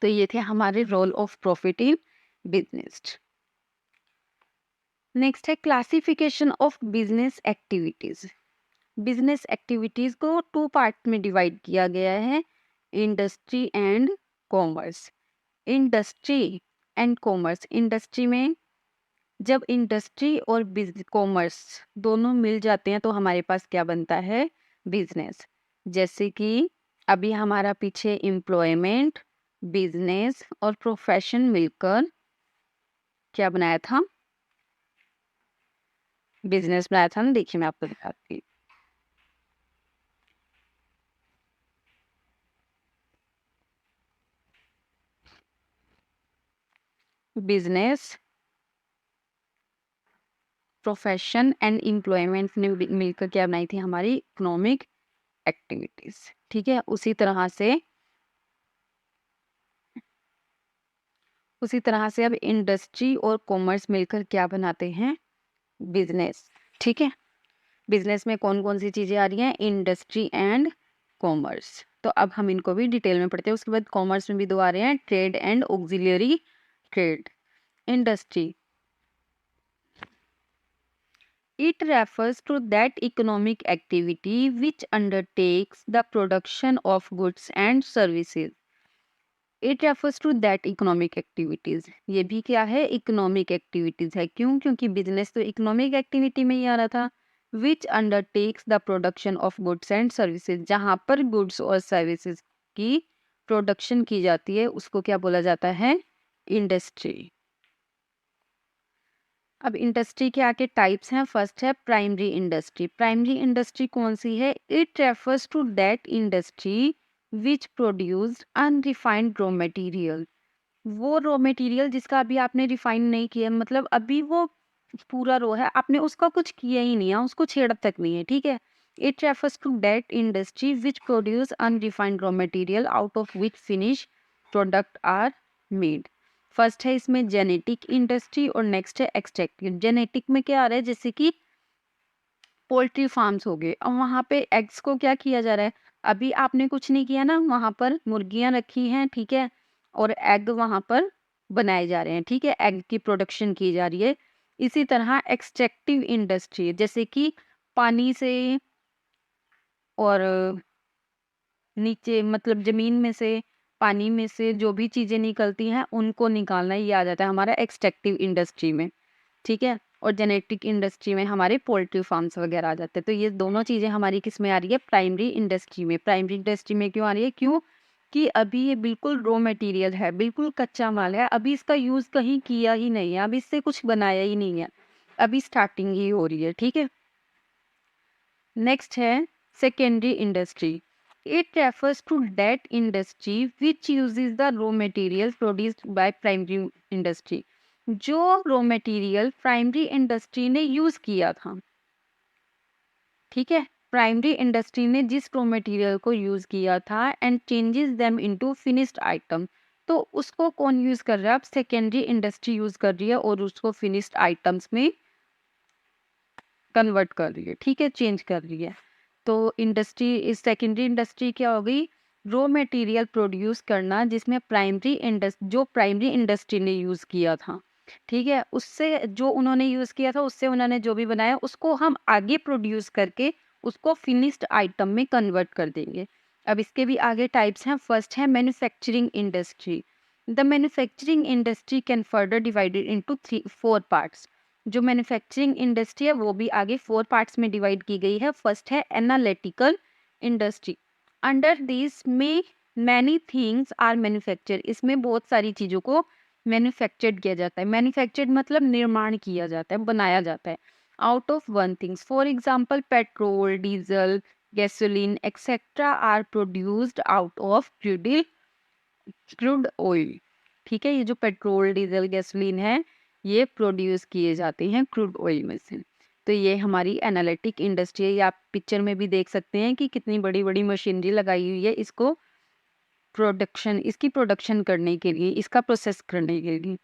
तो ये थे हमारे role of profit in business. Next है classification of business activities. Business activities को 2 पार्ट में डिवाइड किया गया है, industry and commerce. Industry and commerce, industry में जब इंडस्ट्री और कॉमर्स दोनों मिल जाते हैं तो हमारे पास क्या बनता है? बिजनेस। जैसे कि अभी हमारा पीछे एम्प्लॉयमेंट, बिजनेस और प्रोफेशन मिलकर क्या बनाया था? बिजनेस बनाया था ना। देखिए, मैं आपको दिखाती हूँ। बिजनेस, प्रोफेशन एंड एम्प्लॉयमेंट ने मिलकर क्या बनाई थी? हमारी इकोनॉमिक एक्टिविटीज, ठीक है? उसी तरह से अब इंडस्ट्री और कॉमर्स मिलकर क्या बनाते हैं? बिजनेस, ठीक है? बिजनेस में कौन कौन सी चीजें आ रही हैं? Industry and commerce. तो अब हम इनको भी डिटेल में पढ़ते हैं। उसके बाद कॉमर्स में भी 2 आ रहे हैं, trade and auxiliary trade. Industry, it refers to that economic activity which undertakes the production of goods and services. It refers to that economic activities. ये भी क्या है? इकोनॉमिक एक्टिविटीज है। क्यों? क्योंकि बिजनेस तो इकोनॉमिक एक्टिविटी में ही आ रहा था। Which undertakes the production of goods and services, जहाँ पर गुड्स और सर्विसेज की प्रोडक्शन की जाती है उसको क्या बोला जाता है? इंडस्ट्री। अब इंडस्ट्री के आगे टाइप्स हैं। फर्स्ट है प्राइमरी इंडस्ट्री। प्राइमरी इंडस्ट्री कौन सी है? It refers to that industry which produce unrefined raw material. वो रॉ मटेरियल जिसका अभी आपने रिफाइन नहीं किया, मतलब अभी वो पूरा रो है, आपने उसका कुछ किया ही नहीं है, उसको छेड़ा तक नहीं है, ठीक है? It refers to that industry which produce unrefined raw material out of which finish product are made. First है इसमें जेनेटिक इंडस्ट्री और नेक्स्ट है एक्सट्रैक्टिव। जेनेटिक में क्या आ रहा है? जैसे कि पोल्ट्री फार्म्स हो गए और वहाँ पे एग्स को क्या किया जा रहा है? अभी आपने कुछ नहीं किया ना, वहाँ पर मुर्गियाँ रखी हैं, ठीक है? और एग वहाँ पर बनाए जा रहे हैं, ठीक है? एग की प्रोडक्शन की जा रही है। इसी तरह एक्सट्रैक्टिव इंडस्ट्री जैसे कि पानी से और नीचे मतलब ज़मीन में से, पानी में से जो भी चीज़ें निकलती हैं, उनको निकालना ये आ जाता है हमारा एक्सट्रैक्टिव इंडस्ट्री में, ठीक है? और जेनेटिक इंडस्ट्री में हमारे पोल्ट्री फार्म्स वगैरह आ जाते हैं। तो ये दोनों चीज़ें हमारी किस में आ रही है? प्राइमरी इंडस्ट्री में। प्राइमरी इंडस्ट्री में क्यों आ रही है? क्यों? कि अभी ये बिल्कुल रॉ मटेरियल है, बिल्कुल कच्चा माल है, अभी इसका यूज़ कहीं किया ही नहीं है, अभी इससे कुछ बनाया ही नहीं है, अभी स्टार्टिंग ही हो रही है, ठीक है? नेक्स्ट है secondary industry. It refers to that industry which uses the raw material produced by primary industry. जो रॉ मटेरियल प्राइमरी इंडस्ट्री ने यूज किया था, ठीक है? प्राइमरी इंडस्ट्री ने जिस रॉ मटेरियल को यूज किया था and changes them into finished item, तो उसको कौन यूज कर रहा है? अब सेकेंडरी इंडस्ट्री यूज कर रही है और उसको फिनिश्ड आइटम्स में कन्वर्ट कर रही है, ठीक है? चेंज कर रही है। तो इंडस्ट्री इस सेकेंडरी इंडस्ट्री क्या हो गई? रॉ मटेरियल प्रोड्यूस करना जिसमें प्राइमरी इंडस्ट्री ने यूज़ किया था, ठीक है? उससे जो उन्होंने यूज़ किया था, उससे उन्होंने जो भी बनाया उसको हम आगे प्रोड्यूस करके उसको फिनिश्ड आइटम में कन्वर्ट कर देंगे। अब इसके भी आगे टाइप्स हैं। फर्स्ट है manufacturing industry. The manufacturing industry can further divided into 4 parts. जो मैन्युफैक्चरिंग इंडस्ट्री है वो भी आगे 4 पार्ट्स में डिवाइड की गई है। फर्स्ट है एनालिटिकल इंडस्ट्री। अंडर दिस में मैनी थिंग्स आर मैन्युफैक्चर। इसमें बहुत सारी चीज़ों को मैन्युफैक्चर्ड किया जाता है। मैन्युफैक्चर्ड मतलब निर्माण किया जाता है, बनाया जाता है। Out of one things, for example petrol, diesel, gasoline etcetera are produced out of crude oil, ठीक है? ये जो पेट्रोल, डीजल, गैसोलीन है, ये प्रोड्यूस किए जाते हैं क्रूड ऑयल में से। तो ये हमारी एनालिटिक इंडस्ट्री है। ये आप पिक्चर में भी देख सकते हैं कि कितनी बड़ी बड़ी मशीनरी लगाई हुई है इसकी प्रोडक्शन करने के लिए, इसका प्रोसेस करने के लिए।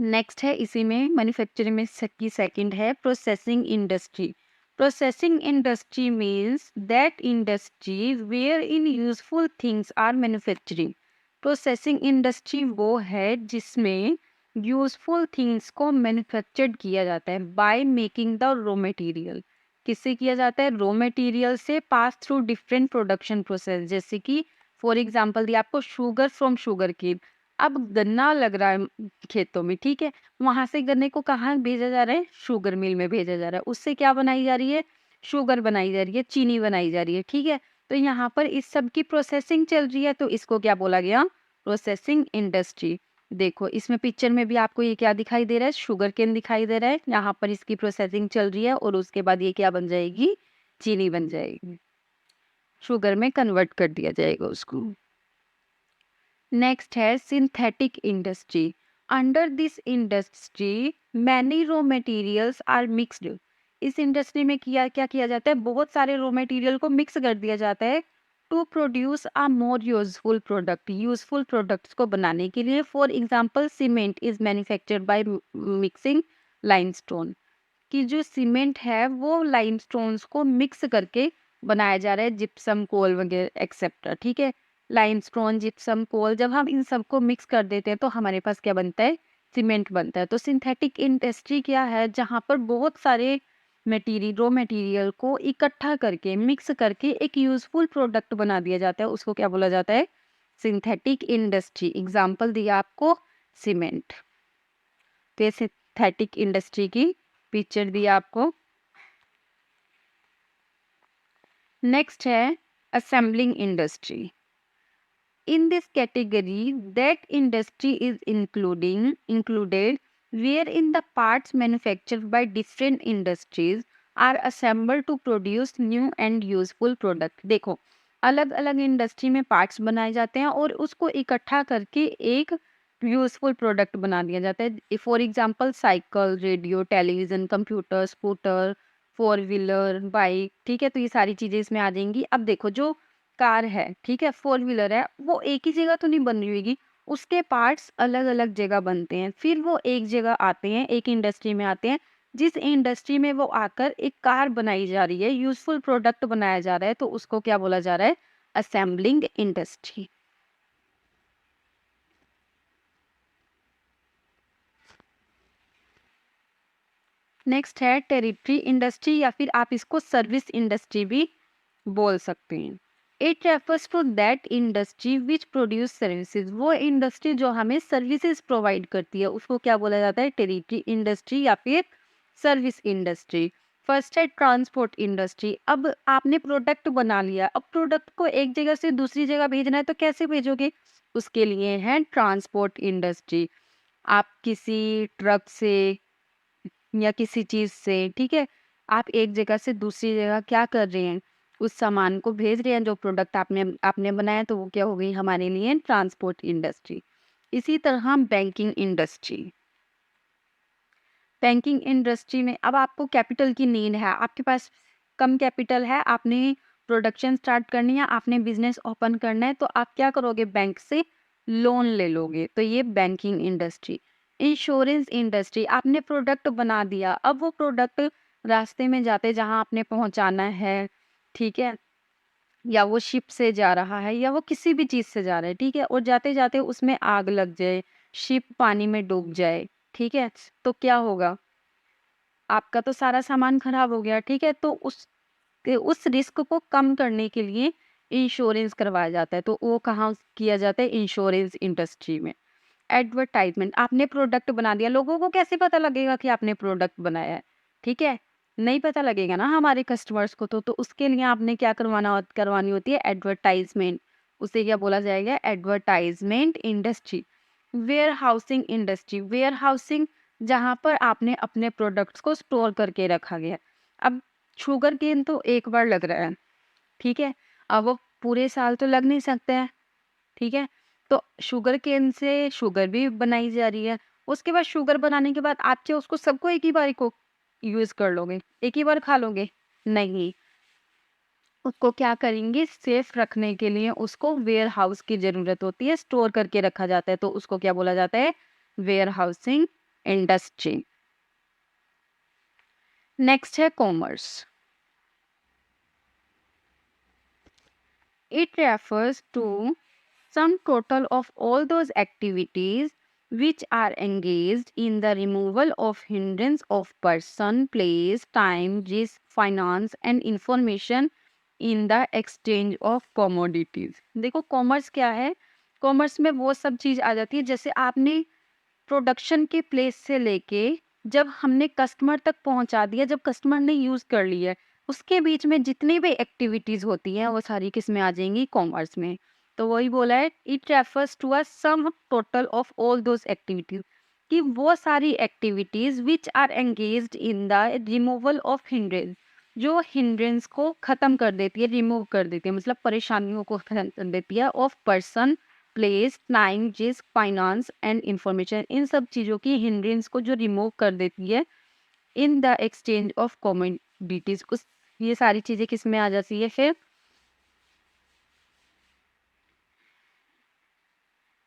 नेक्स्ट है इसी में मैन्युफैक्चरिंग में की सेकंड है processing industry. Processing industry means that industry where in useful things are manufacturing. Processing industry वो है जिसमें यूजफुल थिंग्स को मैन्युफैक्चर्ड किया जाता है by making the raw material. किससे किया जाता है? रॉ मटेरियल से pass through different production process. जैसे कि फॉर एग्जांपल दिया आपको शुगर फ्रॉम शुगर केन। अब गन्ना लग रहा है खेतों में, ठीक है? वहां से गन्ने को कहाँ भेजा जा रहा है? शुगर मिल में भेजा जा रहा है। उससे क्या बनाई जा रही है? शुगर बनाई जा रही है, चीनी बनाई जा रही है, ठीक है? तो यहाँ पर इस सब की प्रोसेसिंग चल रही है, तो इसको क्या बोला गया? Processing industry. देखो इसमें पिक्चर में भी आपको ये क्या दिखाई दे रहा है? शुगर केन दिखाई दे रहा है। यहाँ पर इसकी प्रोसेसिंग चल रही है और उसके बाद ये क्या बन जाएगी? चीनी बन जाएगी, शुगर में कन्वर्ट कर दिया जाएगा उसको। नेक्स्ट है synthetic industry. Under this industry many raw materials are mixed. इस इंडस्ट्री में क्या किया जाता है? बहुत सारे रॉ मटेरियल को मिक्स कर दिया जाता है to produce a more useful product. Useful products को बनाने के लिए for example cement is manufactured by mixing limestone. कि जो सीमेंट है वो लाइमस्टोन्स को मिक्स करके बनाया जा रहा है, जिप्सम कोल वगैरह एक्सेट्रा, ठीक है? लाइमस्टोन, जिप्सम कोल, जब हम इन सबको मिक्स कर देते हैं तो हमारे पास क्या बनता है? सीमेंट बनता है। तो सिंथेटिक इंडस्ट्री क्या है? जहाँ पर बहुत सारे रॉ मटेरियल को इकट्ठा करके मिक्स करके एक यूजफुल प्रोडक्ट बना दिया जाता है, उसको क्या बोला जाता है? Synthetic industry. एग्जाम्पल दिया आपको सीमेंट। तो ये सिंथेटिक इंडस्ट्री की पिक्चर दिया आपको। नेक्स्ट है assembling industry. In this category, that industry is included wherein the parts manufactured by different industries are assembled to produce new and useful product। देखो अलग अलग इंडस्ट्री में पार्ट्स बनाए जाते हैं और उसको इकट्ठा करके एक यूजफुल प्रोडक्ट बना दिया जाता है। For example cycle, radio, television, computer, scooter, four wheeler, bike, ठीक है? तो ये सारी चीजें इसमें आ जाएंगी। अब देखो जो कार है, ठीक है, फोर व्हीलर है, वो एक ही जगह तो नहीं बन रही होगी, उसके पार्ट्स अलग अलग जगह बनते हैं, फिर वो एक जगह आते हैं, एक इंडस्ट्री में आते हैं जिस इंडस्ट्री में वो आकर एक कार बनाई जा रही है, यूजफुल प्रोडक्ट बनाया जा रहा है, तो उसको क्या बोला जा रहा है? Assembling industry. नेक्स्ट है टेरिटरी इंडस्ट्री, या फिर आप इसको सर्विस इंडस्ट्री भी बोल सकते हैं। It refers to that industry which produce services. वो इंडस्ट्री जो हमें सर्विसेज प्रोवाइड करती है, उसको क्या बोला जाता है? टेरिटरी इंडस्ट्री या फिर सर्विस इंडस्ट्री। फर्स्ट है ट्रांसपोर्ट इंडस्ट्री। अब आपने प्रोडक्ट बना लिया, अब प्रोडक्ट को एक जगह से दूसरी जगह भेजना है तो कैसे भेजोगे? उसके लिए है ट्रांसपोर्ट इंडस्ट्री। आप किसी ट्रक से या किसी चीज से, ठीक है, आप एक जगह से दूसरी जगह क्या कर रहे हैं? उस सामान को भेज रहे हैं, जो प्रोडक्ट आपने आपने बनाया, तो वो क्या हो गई हमारे लिए? Transport industry. इसी तरह बैंकिंग इंडस्ट्री। बैंकिंग इंडस्ट्री में अब आपको कैपिटल की नीड है, आपके पास कम कैपिटल है, आपने प्रोडक्शन स्टार्ट करनी है, आपने बिजनेस ओपन करना है, तो आप क्या करोगे? बैंक से लोन ले लोगे, तो ये बैंकिंग इंडस्ट्री। इंश्योरेंस इंडस्ट्री, आपने प्रोडक्ट बना दिया, अब वो प्रोडक्ट रास्ते में जाते जहां आपने पहुंचाना है, ठीक है, या वो शिप से जा रहा है या वो किसी भी चीज से जा रहा है, ठीक है, और जाते जाते उसमें आग लग जाए, शिप पानी में डूब जाए, ठीक है, तो क्या होगा? आपका तो सारा सामान खराब हो गया, ठीक है, तो उस रिस्क को कम करने के लिए इंश्योरेंस करवाया जाता है, तो वो कहाँ किया जाता है? इंश्योरेंस इंडस्ट्री में। एडवर्टाइजमेंट, आपने प्रोडक्ट बना दिया, लोगों को कैसे पता लगेगा कि आपने प्रोडक्ट बनाया है? ठीक है, नहीं पता लगेगा ना हमारे कस्टमर्स को, तो उसके लिए आपने क्या करवानी होती है? एडवर्टाइजमेंट। उसे क्या बोला जाएगा? Advertisement industry. Warehousing industry, warehousing जहाँ पर आपने अपने प्रोडक्ट्स को स्टोर करके रखा गया। अब शुगर केन तो एक बार लग रहा है, ठीक है, अब वो पूरे साल तो लग नहीं सकता है, ठीक है, तो शुगर केन से शुगर भी बनाई जा रही है। उसके बाद शुगर बनाने के बाद आप क्या उसको सबको एक ही बार को यूज कर लोगे? एक ही बार खा लोगे? नहीं, उसको क्या करेंगे? सेफ रखने के लिए उसको वेयर हाउस की जरूरत होती है, स्टोर करके रखा जाता है, तो उसको क्या बोला जाता है? Warehousing industry. नेक्स्ट है commerce. It refers to sum total of all those activities which are engaged in the removal of hindrance of person, place, time, risk, finance and information in the exchange of commodities। देखो कॉमर्स क्या है? कॉमर्स में वो सब चीज आ जाती है, जैसे आपने प्रोडक्शन के प्लेस से लेके जब हमने कस्टमर तक पहुंचा दिया, जब कस्टमर ने यूज कर लिया, उसके बीच में जितनी भी एक्टिविटीज होती हैं वो सारी किस में आ जाएंगी? कॉमर्स में। तो वही बोला है, it refers to a sum total of all those activities, कि वो सारी activities which are engaged in the removal of hindrance, जो हिंड्रेंस को खत्म कर देती है, रिमूव कर देती है, मतलब परेशानियों को खत्म कर देती है, of person, place, time, risk, finance and information, इन सब चीज़ों की हिंड्रेंस को जो रिमूव कर देती है in the exchange of commodities. उस ये सारी चीज़ें किस में आ जाती है फिर?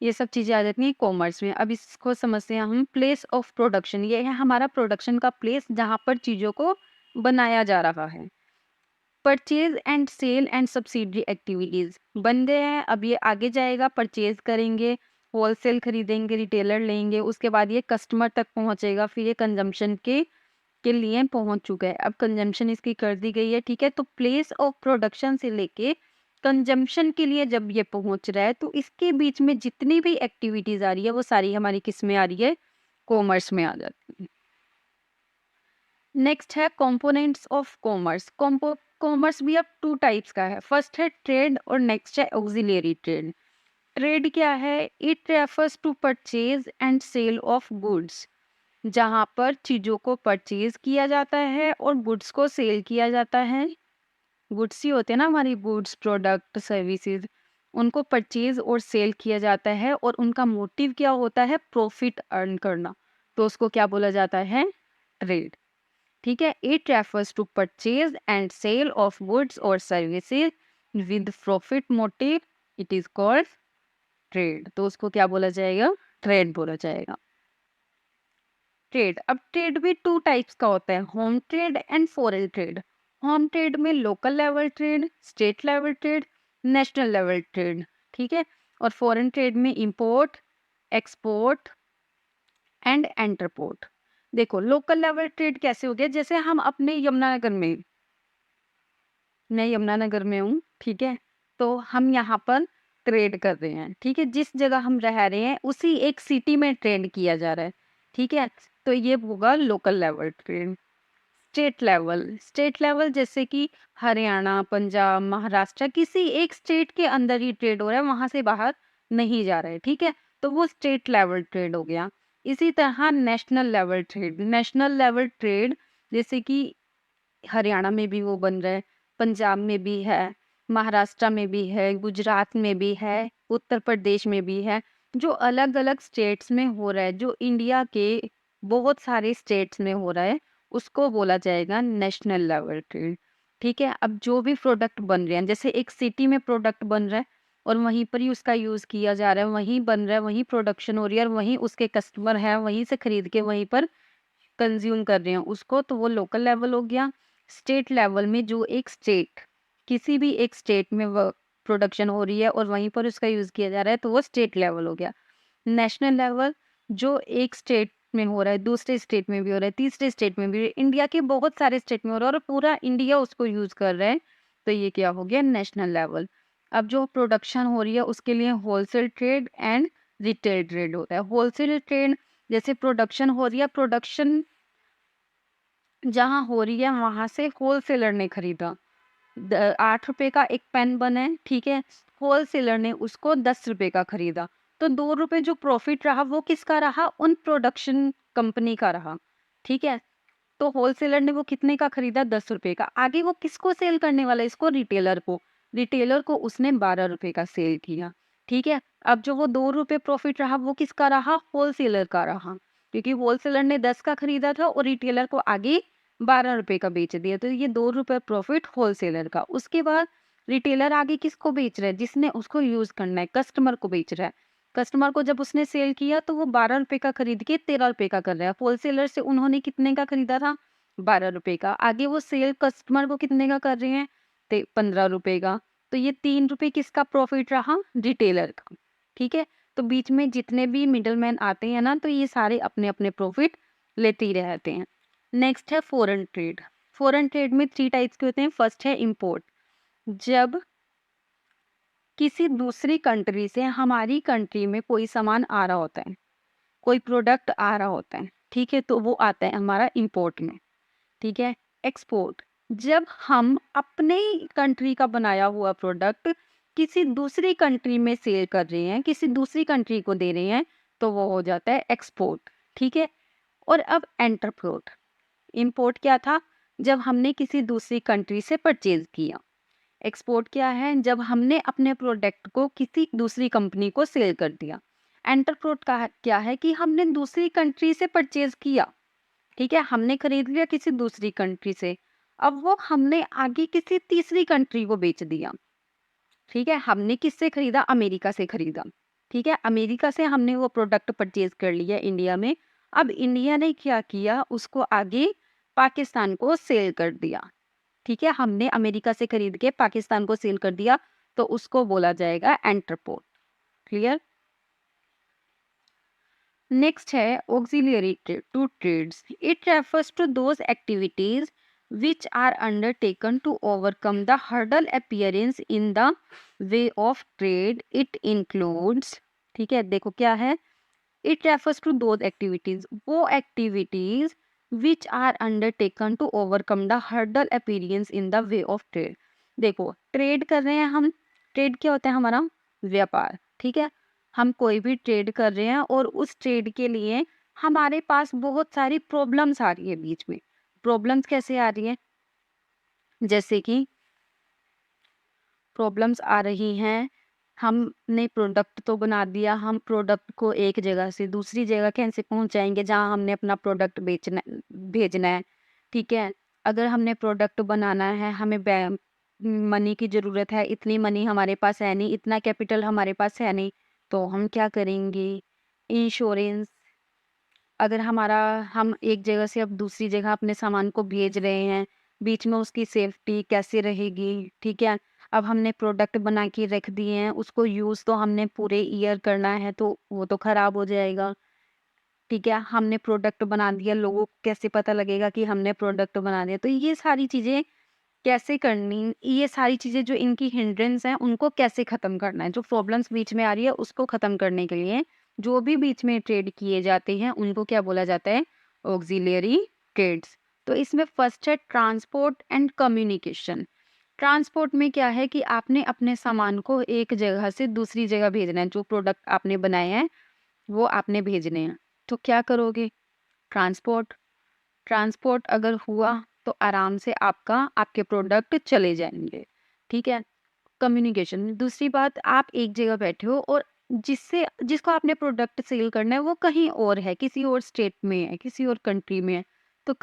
ये सब चीज़ें आ जाती हैं कॉमर्स में। अब इसको समझते हैं हम। प्लेस ऑफ प्रोडक्शन, ये है हमारा प्रोडक्शन का प्लेस जहाँ पर चीज़ों को बनाया जा रहा है। Purchase and sale and subsidiary activities बन गए हैं, अब ये आगे जाएगा, परचेज करेंगे, होलसेल खरीदेंगे, रिटेलर लेंगे, उसके बाद ये कस्टमर तक पहुंचेगा, फिर ये कंजम्पशन के लिए पहुंच चुका है, अब कंजम्पशन इसकी कर दी गई है, ठीक है, तो प्लेस ऑफ प्रोडक्शन से लेके कंजम्पशन के लिए जब ये पहुंच रहा है, तो इसके बीच में जितनी भी एक्टिविटीज आ रही है वो सारी हमारी किस में आ रही है? कॉमर्स में आ जाती है। नेक्स्ट है कंपोनेंट्स ऑफ कॉमर्स। कॉमर्स भी अब टू टाइप्स का है, फर्स्ट है ट्रेड और नेक्स्ट है ऑक्सिलियरी ट्रेड। ट्रेड क्या है? It refers to purchase and sale of goods, जहाँ पर चीज़ों को परचेज किया जाता है और गुड्स को सेल किया जाता है। गुड्स ही होते हैं ना हमारी, गुड्स, प्रोडक्ट, सर्विसेज, उनको परचेज और सेल किया जाता है और उनका मोटिव क्या होता है? प्रॉफिट अर्न करना, तो उसको क्या बोला जाता है? ट्रेड। ठीक है, it refers to purchase and sale of goods और services with profit motive, it is called trade, तो उसको क्या बोला जाएगा? ट्रेड बोला जाएगा। ट्रेड, अब ट्रेड भी टू टाइप्स का होता है, home trade and foreign trade. Home trade में local level trade, state level trade, national level trade, ठीक है। और फॉरेन ट्रेड में इंपोर्ट, एक्सपोर्ट एंड एंटरपोर्ट। देखो लोकल लेवल ट्रेड कैसे हो गया, जैसे हम अपने यमुनानगर में, मैं यमुनानगर में हूँ, ठीक है, तो हम यहाँ पर ट्रेड कर रहे हैं, ठीक है, जिस जगह हम रह रहे हैं उसी एक सिटी में ट्रेड किया जा रहा है, ठीक है, तो ये होगा local level trade. State level जैसे कि हरियाणा, पंजाब, महाराष्ट्र, किसी एक स्टेट के अंदर ही ट्रेड हो रहा है, वहां से बाहर नहीं जा रहा है, ठीक है, तो वो स्टेट लेवल ट्रेड हो गया। इसी तरह नेशनल लेवल ट्रेड जैसे कि हरियाणा में भी वो बन रहा है, पंजाब में भी है, महाराष्ट्र में भी है, गुजरात में भी है, उत्तर प्रदेश में भी है, जो अलग अलग स्टेट्स में हो रहा है, जो इंडिया के बहुत सारे स्टेट्स में हो रहा है, उसको बोला जाएगा नेशनल लेवल ट्रेड, ठीक है। अब जो भी प्रोडक्ट बन रहे हैं, जैसे एक सिटी में प्रोडक्ट बन रहा है और वहीं पर ही उसका यूज किया जा रहा है, वहीं बन रहा है, वहीं प्रोडक्शन हो रही है और वहीं उसके कस्टमर हैं, वहीं से खरीद के वहीं पर कंज्यूम कर रहे हैं उसको, तो वो लोकल लेवल हो गया। स्टेट लेवल में जो एक स्टेट, किसी भी एक स्टेट में वो प्रोडक्शन हो रही है और वहीं पर उसका यूज किया जा रहा है, तो वो स्टेट लेवल हो गया। नेशनल लेवल जो एक स्टेट में हो रहा है, दूसरे स्टेट में भी हो रहा है, तीसरे स्टेट में भी, इंडिया के बहुत सारे स्टेट में हो रहा है और पूरा इंडिया उसको यूज कर रहा है, तो ये क्या हो गया, नेशनल लेवल। अब जो प्रोडक्शन हो रही है उसके लिए wholesale trade and retail trade होता है। होलसेल ट्रेड जैसे प्रोडक्शन हो रही है, प्रोडक्शन जहाँ हो रही है वहां से होलसेलर ने खरीदा, 8 रुपए का एक पेन बना है, ठीक है, होलसेलर ने उसको 10 रुपए का खरीदा, तो 2 रुपए जो प्रॉफिट रहा वो किसका रहा, उन प्रोडक्शन कंपनी का रहा, ठीक है। तो होलसेलर ने वो कितने का खरीदा, 10 रुपए का, आगे वो किसको सेल करने वाला है, इसको रिटेलर को उसने 12 रुपए का सेल किया, ठीक है। अब जो वो 2 रुपए प्रॉफिट रहा वो किसका रहा, होलसेलर का रहा, क्योंकि होलसेलर ने 10 का खरीदा था और रिटेलर को आगे 12 रुपए का बेच दिया, तो ये 2 रुपए प्रॉफिट होलसेलर का। उसके बाद रिटेलर आगे किसको बेच रहा है, जिसने उसको यूज करना है, कस्टमर को बेच रहा है। कस्टमर को जब उसने सेल किया तो वो 12 रुपए का खरीद के 13 रुपए का कर रहा है, होलसेलर से उन्होंने कितने का खरीदा था, 12 रुपए का, आगे वो सेल कस्टमर को कितने का कर रहे हैं, 15 रुपए का, तो ये 3 रुपए किसका प्रॉफिट रहा, रिटेलर का, ठीक है। तो बीच में जितने भी मिडलमैन आते हैं ना, तो ये सारे अपने अपने प्रॉफिट लेते ही रहते हैं। नेक्स्ट है फॉरेन ट्रेड। फॉरेन ट्रेड में 3 टाइप्स के होते हैं। फर्स्ट है इंपोर्ट, जब किसी दूसरी कंट्री से हमारी कंट्री में कोई सामान आ रहा होता है, कोई प्रोडक्ट आ रहा होता है, ठीक है, तो वो आता है हमारा इंपोर्ट में, ठीक है। एक्सपोर्ट, जब हम अपने कंट्री का बनाया हुआ प्रोडक्ट किसी दूसरी कंट्री में सेल कर रहे हैं, किसी दूसरी कंट्री को दे रहे हैं, तो वो हो जाता है एक्सपोर्ट, ठीक है। और अब एंटरपोर्ट, इंपोर्ट क्या था, जब हमने किसी दूसरी कंट्री से परचेज किया। एक्सपोर्ट क्या है, जब हमने अपने प्रोडक्ट को किसी दूसरी कंपनी को सेल कर दिया। एंटरपोर्ट का क्या है कि हमने दूसरी कंट्री से परचेज किया, ठीक है, हमने खरीद लिया किसी दूसरी कंट्री से, अब वो हमने आगे किसी तीसरी कंट्री को बेच दिया, ठीक है। हमने किससे खरीदा, अमेरिका से खरीदा, ठीक है, अमेरिका से हमने वो प्रोडक्ट परचेज कर लिया इंडिया में। अब इंडिया ने क्या किया, उसको आगे पाकिस्तान को सेल कर दिया, ठीक है, हमने अमेरिका से खरीद के पाकिस्तान को सेल कर दिया, तो उसको बोला जाएगा एंटरपोर्ट। क्लियर। नेक्स्ट है auxiliary to trades, it refers to those activities which are undertaken to overcome the hurdle appearance in the way of trade. It includes, ठीक है, देखो क्या है, it refers to those activities, वो activities which are undertaken to overcome the hurdle appearance in the way of trade. देखो ट्रेड कर रहे हैं हम, ट्रेड क्या होता है हमारा, व्यापार, ठीक है, हम कोई भी ट्रेड कर रहे हैं और उस ट्रेड के लिए हमारे पास बहुत सारी प्रॉब्लम्स आ रही है बीच में। प्रॉब्लम्स कैसे आ रही है, जैसे कि प्रॉब्लम्स आ रही हैं, हमने प्रोडक्ट तो बना दिया, हम प्रोडक्ट को एक जगह से दूसरी जगह कैसे पहुंचाएंगे जहां हमने अपना प्रोडक्ट बेचना भेजना है, ठीक है। अगर हमने प्रोडक्ट बनाना है, हमें मनी की ज़रूरत है, इतनी मनी हमारे पास है नहीं, इतना कैपिटल हमारे पास है नहीं, तो हम क्या करेंगे, इंश्योरेंस अगर हम एक जगह से अब दूसरी जगह अपने सामान को भेज रहे हैं, बीच में उसकी सेफ्टी कैसे रहेगी, ठीक है? अब हमने प्रोडक्ट बना के रख दिए हैं, उसको यूज़ तो हमने पूरे ईयर करना है, तो वो तो खराब हो जाएगा, ठीक है? हमने प्रोडक्ट बना दिया, लोगों को कैसे पता लगेगा कि हमने प्रोडक्ट बना दिया? तो ये सारी चीज़ें कैसे करनी, ये सारी चीज़ें जो इनकी हिंड्रेंस हैं, उनको कैसे ख़त्म करना है? जो प्रॉब्लम्स बीच में आ रही है, उसको ख़त्म करने के लिए जो भी बीच में ट्रेड किए जाते हैं, उनको क्या बोला जाता है? ऑक्ज़िलियरी ट्रेड्स। तो इसमें फर्स्ट है ट्रांसपोर्ट एंड कम्युनिकेशन। ट्रांसपोर्ट में क्या है कि आपने अपने सामान को एक जगह से दूसरी जगह भेजना है, जो प्रोडक्ट आपने बनाए हैं, वो आपने भेजने हैं। तो क्या करोगे? ट्रांसपोर्ट। ट्रांसपोर्ट अगर हुआ तो आराम से आपके प्रोडक्ट चले जाएँगे, ठीक है? कम्युनिकेशन, दूसरी बात, आप एक जगह बैठे हो और जिसको आपने प्रोडक्ट सेल करना है वो कहीं और है, किसी और स्टेट में है, किसी और कंट्री में है। तो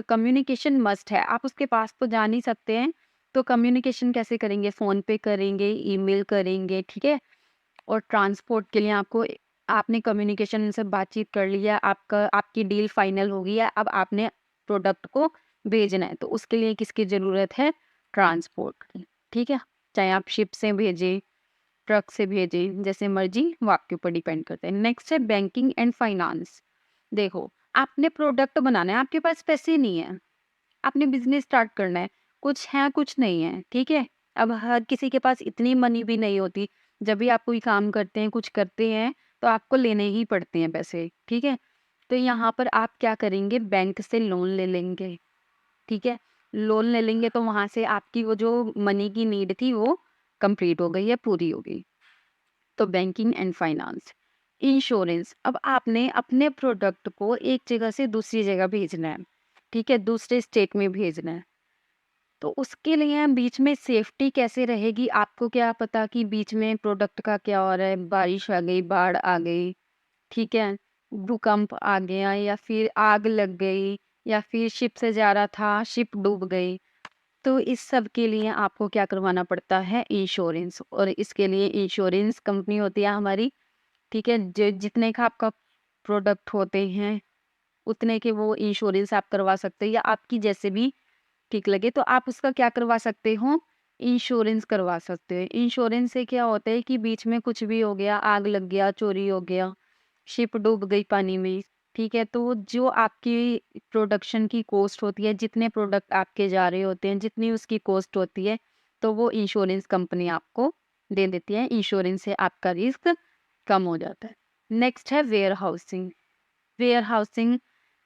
कम्युनिकेशन मस्ट है। आप उसके पास तो जा नहीं सकते हैं, तो कम्युनिकेशन कैसे करेंगे? फ़ोन पे करेंगे, ईमेल करेंगे, ठीक है? और ट्रांसपोर्ट के लिए आपने कम्युनिकेशन से बातचीत कर लिया, आपकी डील फाइनल हो गई है, अब आपने प्रोडक्ट को भेजना है, तो उसके लिए किसकी ज़रूरत है? ट्रांसपोर्ट की, ठीक है? चाहे आप शिप से भेजें, ट्रक से भेजें, जैसे मर्ज़ी, वो आपके ऊपर डिपेंड करता है। नेक्स्ट है बैंकिंग एंड फाइनेंस। देखो, आपने प्रोडक्ट बनाना है, आपके पास पैसे नहीं है, आपने बिज़नेस स्टार्ट करना है, कुछ है, कुछ नहीं है, ठीक है? अब हर किसी के पास इतनी मनी भी नहीं होती, जब भी आप कोई काम करते हैं, कुछ करते हैं, तो आपको लेने ही पड़ते हैं पैसे, ठीक है? तो यहाँ पर आप क्या करेंगे? बैंक से लोन ले लेंगे, ठीक है? लोन ले लेंगे तो वहाँ से आपकी वो जो मनी की नीड थी, वो कंप्लीट हो गई या पूरी हो गई। तो बैंकिंग एंड फाइनेंस। इंश्योरेंस, अब आपने अपने प्रोडक्ट को एक जगह से दूसरी जगह भेजना है, ठीक है? दूसरे स्टेट में भेजना है। तो उसके लिए बीच में सेफ्टी कैसे रहेगी? आपको क्या पता कि बीच में प्रोडक्ट का क्या हो रहा है, बारिश आ गई, बाढ़ आ गई, ठीक है? भूकंप आ गया या फिर आग लग गई या फिर शिप से जा रहा था, शिप डूब गई। तो इस सब के लिए आपको क्या करवाना पड़ता है? इंश्योरेंस। और इसके लिए इंश्योरेंस कंपनी होती है हमारी, ठीक है? जितने का आपका प्रोडक्ट होते हैं, उतने के वो इंश्योरेंस आप करवा सकते हैं, या आपकी जैसे भी ठीक लगे तो आप उसका क्या करवा सकते हो? इंश्योरेंस करवा सकते हो। इंश्योरेंस से क्या होता है कि बीच में कुछ भी हो गया, आग लग गया, चोरी हो गया, शिप डूब गई पानी में, ठीक है? तो जो आपकी प्रोडक्शन की कॉस्ट होती है, जितने प्रोडक्ट आपके जा रहे होते हैं, जितनी उसकी कॉस्ट होती है, तो वो इंश्योरेंस कंपनी आपको दे देती है। इंश्योरेंस से आपका रिस्क कम हो जाता है। नेक्स्ट है वेयर हाउसिंग। वेयर हाउसिंग,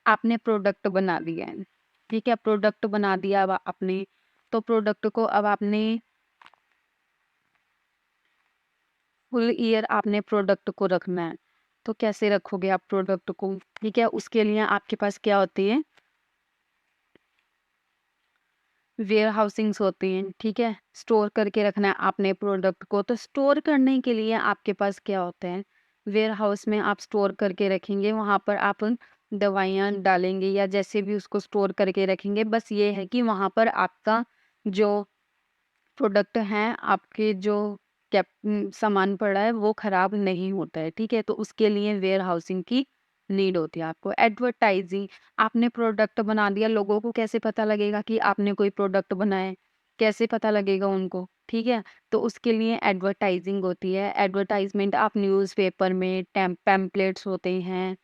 आपने प्रोडक्ट बना दिया है, ठीक है? प्रोडक्ट बना दिया अब आपने, तो प्रोडक्ट को अब आपने फुल ईयर आपने प्रोडक्ट को रखना है। तो कैसे रखोगे आप प्रोडक्ट को? ठीक है, उसके लिए आपके पास क्या होती है? वेयर हाउसिंग्स होती हैं, ठीक है? स्टोर करके रखना है आपने प्रोडक्ट को, तो स्टोर करने के लिए आपके पास क्या होता है? वेयर हाउस में आप स्टोर करके रखेंगे, वहाँ पर आप दवाइयाँ डालेंगे या जैसे भी उसको स्टोर करके रखेंगे। बस ये है कि वहाँ पर आपका जो प्रोडक्ट हैं, आपके जो सामान पड़ा है वो खराब नहीं होता है, ठीक है? तो उसके लिए वेयर हाउसिंग की नीड होती है आपको। एडवर्टाइजिंग, आपने प्रोडक्ट बना दिया, लोगों को कैसे पता लगेगा कि आपने कोई प्रोडक्ट बनाया है? कैसे पता लगेगा उनको, ठीक है? तो उसके लिए एडवर्टाइजिंग होती है। एडवर्टाइजमेंट आप न्यूज़पेपर में, पैम्पलेट्स होते हैं,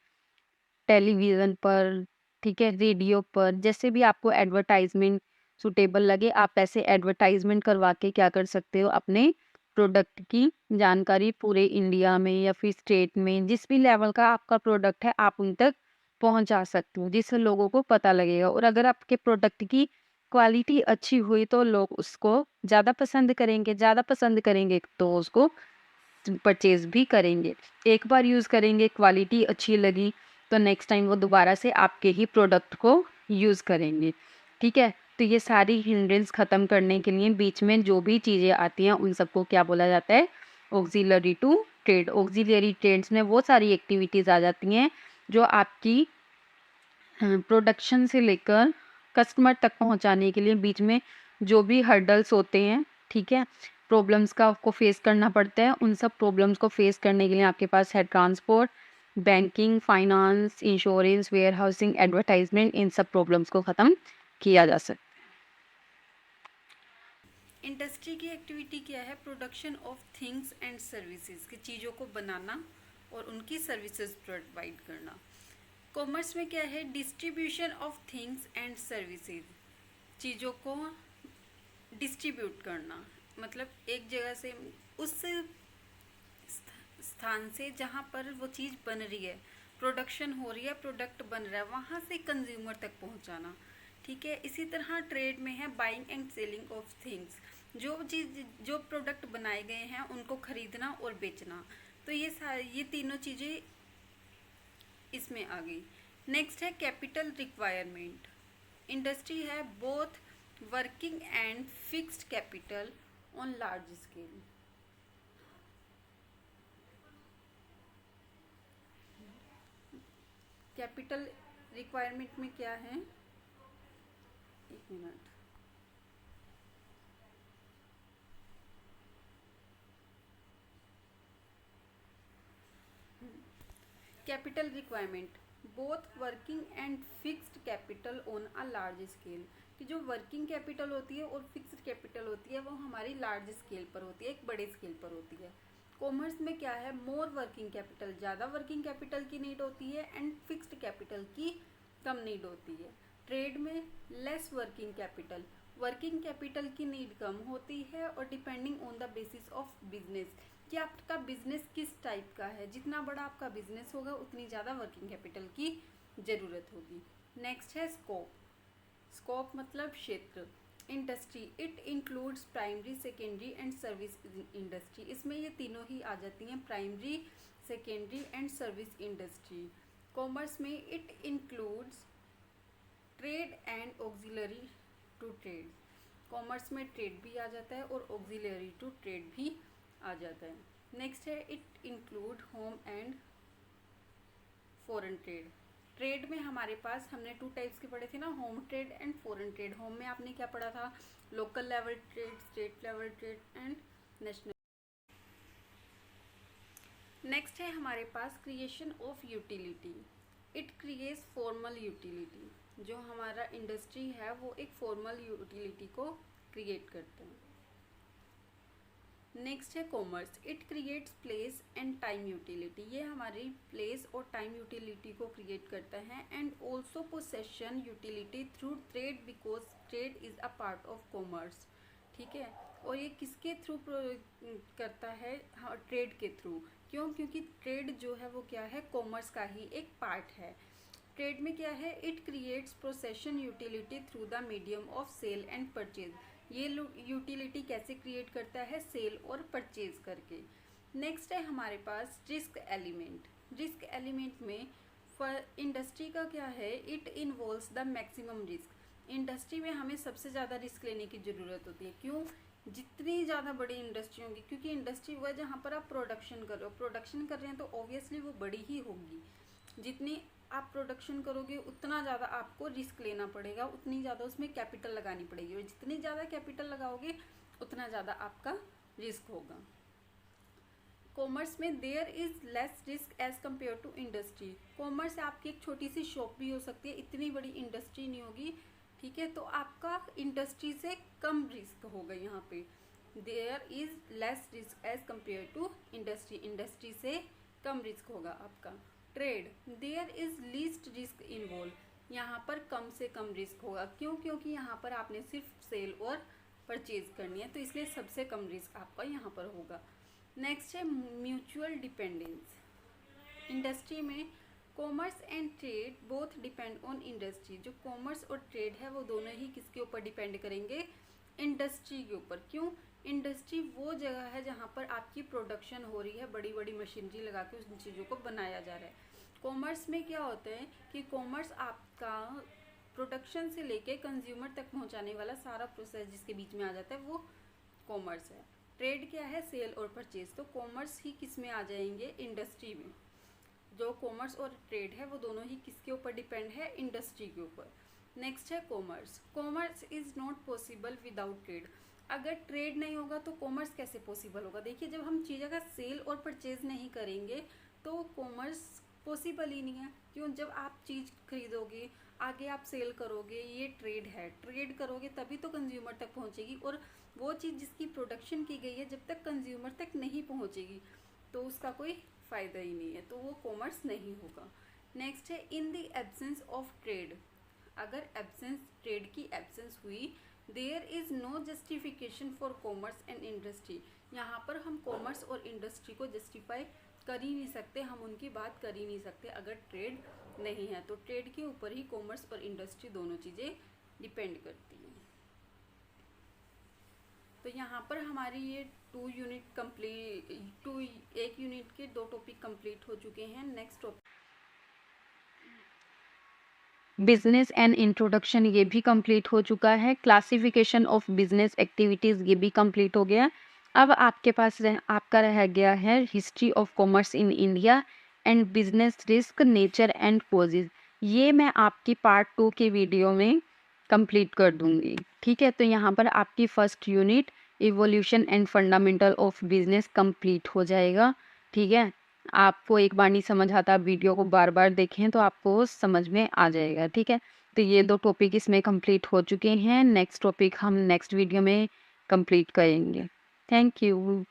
टेलीविज़न पर, ठीक है, रेडियो पर, जैसे भी आपको एडवर्टाइज़मेंट सूटेबल लगे, आप ऐसे एडवर्टाइज़मेंट करवा के क्या कर सकते हो? अपने प्रोडक्ट की जानकारी पूरे इंडिया में या फिर स्टेट में, जिस भी लेवल का आपका प्रोडक्ट है, आप उन तक पहुँचा सकते हो, जिससे लोगों को पता लगेगा। और अगर आपके प्रोडक्ट की क्वालिटी अच्छी हुई, तो लोग उसको ज़्यादा पसंद करेंगे, तो उसको परचेज़ भी करेंगे। एक बार यूज़ करेंगे, क्वालिटी अच्छी लगी, तो नेक्स्ट टाइम वो दोबारा से आपके ही प्रोडक्ट को यूज़ करेंगे, ठीक है? तो ये सारी हिंड्रेंस ख़त्म करने के लिए बीच में जो भी चीज़ें आती हैं, उन सबको क्या बोला जाता है? Auxiliary to trade. Auxiliary trades में वो सारी एक्टिविटीज़ आ जाती हैं, जो आपकी प्रोडक्शन से लेकर कस्टमर तक पहुंचाने के लिए बीच में जो भी हर्डल्स होते हैं, ठीक है? प्रॉब्लम्स का आपको फेस करना पड़ता है, उन सब प्रॉब्लम्स को फेस करने के लिए आपके पास है transport, banking, finance, insurance, warehousing, advertisement, इन सब प्रॉब्लम्स को ख़त्म किया जा सकता है। इंडस्ट्री की एक्टिविटी क्या है? Production of things and services, की चीज़ों को बनाना और उनकी सर्विसेज प्रोवाइड करना। कॉमर्स में क्या है? Distribution of things and services, चीज़ों को डिस्ट्रीब्यूट करना, मतलब एक जगह से उस स्थान से जहाँ पर वो चीज़ बन रही है, प्रोडक्शन हो रही है, प्रोडक्ट बन रहा है, वहाँ से कंज्यूमर तक पहुँचाना। ठीक है। इसी तरह ट्रेड में है buying and selling of things, जो प्रोडक्ट बनाए गए हैं उनको खरीदना और बेचना। तो ये तीनों चीज़ें इसमें आ गई। नेक्स्ट है कैपिटल रिक्वायरमेंट। इंडस्ट्री है both working and fixed capital on large scale. Capital requirement में क्या है? एक minute. Capital requirement both working and fixed capital on a large scale, कि जो वर्किंग कैपिटल होती है और फिक्स्ड कैपिटल होती है वो हमारी लार्ज स्केल पर होती है, एक बड़े स्केल पर होती है। कॉमर्स में क्या है? मोर वर्किंग कैपिटल, ज़्यादा वर्किंग कैपिटल की नीड होती है एंड फिक्स्ड कैपिटल की कम नीड होती है। ट्रेड में लेस वर्किंग कैपिटल की नीड कम होती है और depending on the basis of business, कि आपका बिजनेस किस टाइप का है। जितना बड़ा आपका बिजनेस होगा उतनी ज़्यादा वर्किंग कैपिटल की ज़रूरत होगी। नेक्स्ट है स्कोप मतलब क्षेत्र। Industry it includes primary, secondary and service industry. इसमें ये तीनों ही आ जाती हैं, primary, secondary and service industry. Commerce में it includes trade and auxiliary to trade. Commerce में ट्रेड भी आ जाता है और ऑक्सिलरी टू ट्रेड भी आ जाता है। नेक्स्ट है it include home and foreign trade. Trade में हमारे पास हमने 2 टाइप्स के पढ़े थे ना, home trade and foreign trade. Home में आपने क्या पढ़ा था? Local level trade, state level trade and national. Next है हमारे पास creation of utility. It creates formal utility. जो हमारा इंडस्ट्री है वो एक फॉर्मल यूटिलिटी को क्रिएट करते हैं। नेक्स्ट है commerce it creates place and time utility. ये हमारी प्लेस और टाइम यूटिलिटी को क्रिएट करता है and also possession utility through trade, because trade is a part of commerce. ठीक है। और ये किसके थ्रू करता है? हाँ, ट्रेड के थ्रू। क्यों? क्योंकि ट्रेड जो है वो क्या है? कॉमर्स का ही एक पार्ट है। ट्रेड में क्या है? It creates possession utility through the medium of sale and purchase. ये यूटिलिटी कैसे क्रिएट करता है? सेल और परचेज करके। नेक्स्ट है हमारे पास रिस्क एलिमेंट। रिस्क एलिमेंट में फॉर इंडस्ट्री का क्या है? It involves the maximum risk. Industry में हमें सबसे ज़्यादा रिस्क लेने की ज़रूरत होती है। क्यों? जितनी ज़्यादा बड़ी इंडस्ट्री होगी, क्योंकि इंडस्ट्री वो है जहाँ पर आप प्रोडक्शन कर रहे हो, प्रोडक्शन कर रहे हैं तो ऑब्वियसली वो बड़ी ही होगी। जितनी आप प्रोडक्शन करोगे उतना ज़्यादा आपको रिस्क लेना पड़ेगा, उतनी ज़्यादा उसमें कैपिटल लगानी पड़ेगी, और जितनी ज़्यादा कैपिटल लगाओगे उतना ज़्यादा आपका रिस्क होगा। कॉमर्स में there is less risk as compare to industry. Commerce आपकी एक छोटी सी शॉप भी हो सकती है, इतनी बड़ी इंडस्ट्री नहीं होगी। ठीक है। तो आपका इंडस्ट्री से कम रिस्क होगा यहाँ पे। There is less risk as compare to industry. Industry से कम रिस्क होगा आपका। Trade there is least risk involve. यहाँ पर कम से कम रिस्क होगा। क्यों? क्योंकि यहाँ पर आपने सिर्फ सेल और परचेज करनी है, तो इसलिए सबसे कम रिस्क आपका यहाँ पर होगा। नेक्स्ट है म्यूचुअल डिपेंडेंस। इंडस्ट्री में commerce and trade both depend on industry. जो कॉमर्स और ट्रेड है वो दोनों ही किसके ऊपर डिपेंड करेंगे? इंडस्ट्री के ऊपर। क्यों? इंडस्ट्री वो जगह है जहाँ पर आपकी प्रोडक्शन हो रही है, बड़ी बड़ी मशीनरी लगा के उन चीज़ों को बनाया जा रहा है। कॉमर्स में क्या होता है कि कॉमर्स आपका प्रोडक्शन से लेके कंज्यूमर तक पहुँचाने वाला सारा प्रोसेस जिसके बीच में आ जाता है वो कॉमर्स है। ट्रेड क्या है? सेल और परचेज। तो कॉमर्स ही किस में आ जाएंगे? इंडस्ट्री में। जो कॉमर्स और ट्रेड है वो दोनों ही किसके ऊपर डिपेंड है? इंडस्ट्री के ऊपर। नेक्स्ट है commerce. Commerce is not possible without trade. अगर ट्रेड नहीं होगा तो कॉमर्स कैसे पॉसिबल होगा? देखिए, जब हम चीज़ों का सेल और परचेज नहीं करेंगे तो कॉमर्स पॉसिबल ही नहीं है। क्यों? जब आप चीज़ खरीदोगे, आगे आप सेल करोगे, ये ट्रेड है, ट्रेड करोगे तभी तो कंज्यूमर तक पहुंचेगी। और वो चीज़ जिसकी प्रोडक्शन की गई है जब तक कंज्यूमर तक नहीं पहुंचेगी तो उसका कोई फ़ायदा ही नहीं है, तो वो कॉमर्स नहीं होगा। नेक्स्ट है in the absence of trade. अगर एब्सेंस, ट्रेड की एब्सेंस हुई, there is no justification for commerce and industry. यहाँ पर हम कॉमर्स और इंडस्ट्री को जस्टिफाई कर ही नहीं सकते, हम उनकी बात कर ही नहीं सकते अगर ट्रेड नहीं है। तो ट्रेड के ऊपर ही कॉमर्स और इंडस्ट्री दोनों चीज़ें डिपेंड करती हैं। तो यहाँ पर हमारी ये 2 यूनिट कंप्लीट, एक यूनिट के 2 टॉपिक कंप्लीट हो चुके हैं। Next topic business and introduction ये भी कंप्लीट हो चुका है। क्लासिफिकेशन ऑफ बिजनेस एक्टिविटीज़ ये भी कंप्लीट हो गया। अब आपके पास आपका रह गया है history of commerce in India and business risk nature and causes. ये मैं आपकी पार्ट 2 के वीडियो में कंप्लीट कर दूंगी। ठीक है, तो यहाँ पर आपकी first unit evolution and fundamental of business complete हो जाएगा। ठीक है, आपको एक बार नहीं समझ आता, आप वीडियो को बार बार देखें तो आपको समझ में आ जाएगा। ठीक है, तो ये 2 टॉपिक इसमें कंप्लीट हो चुके हैं। नेक्स्ट टॉपिक हम नेक्स्ट वीडियो में कंप्लीट करेंगे। Thank you.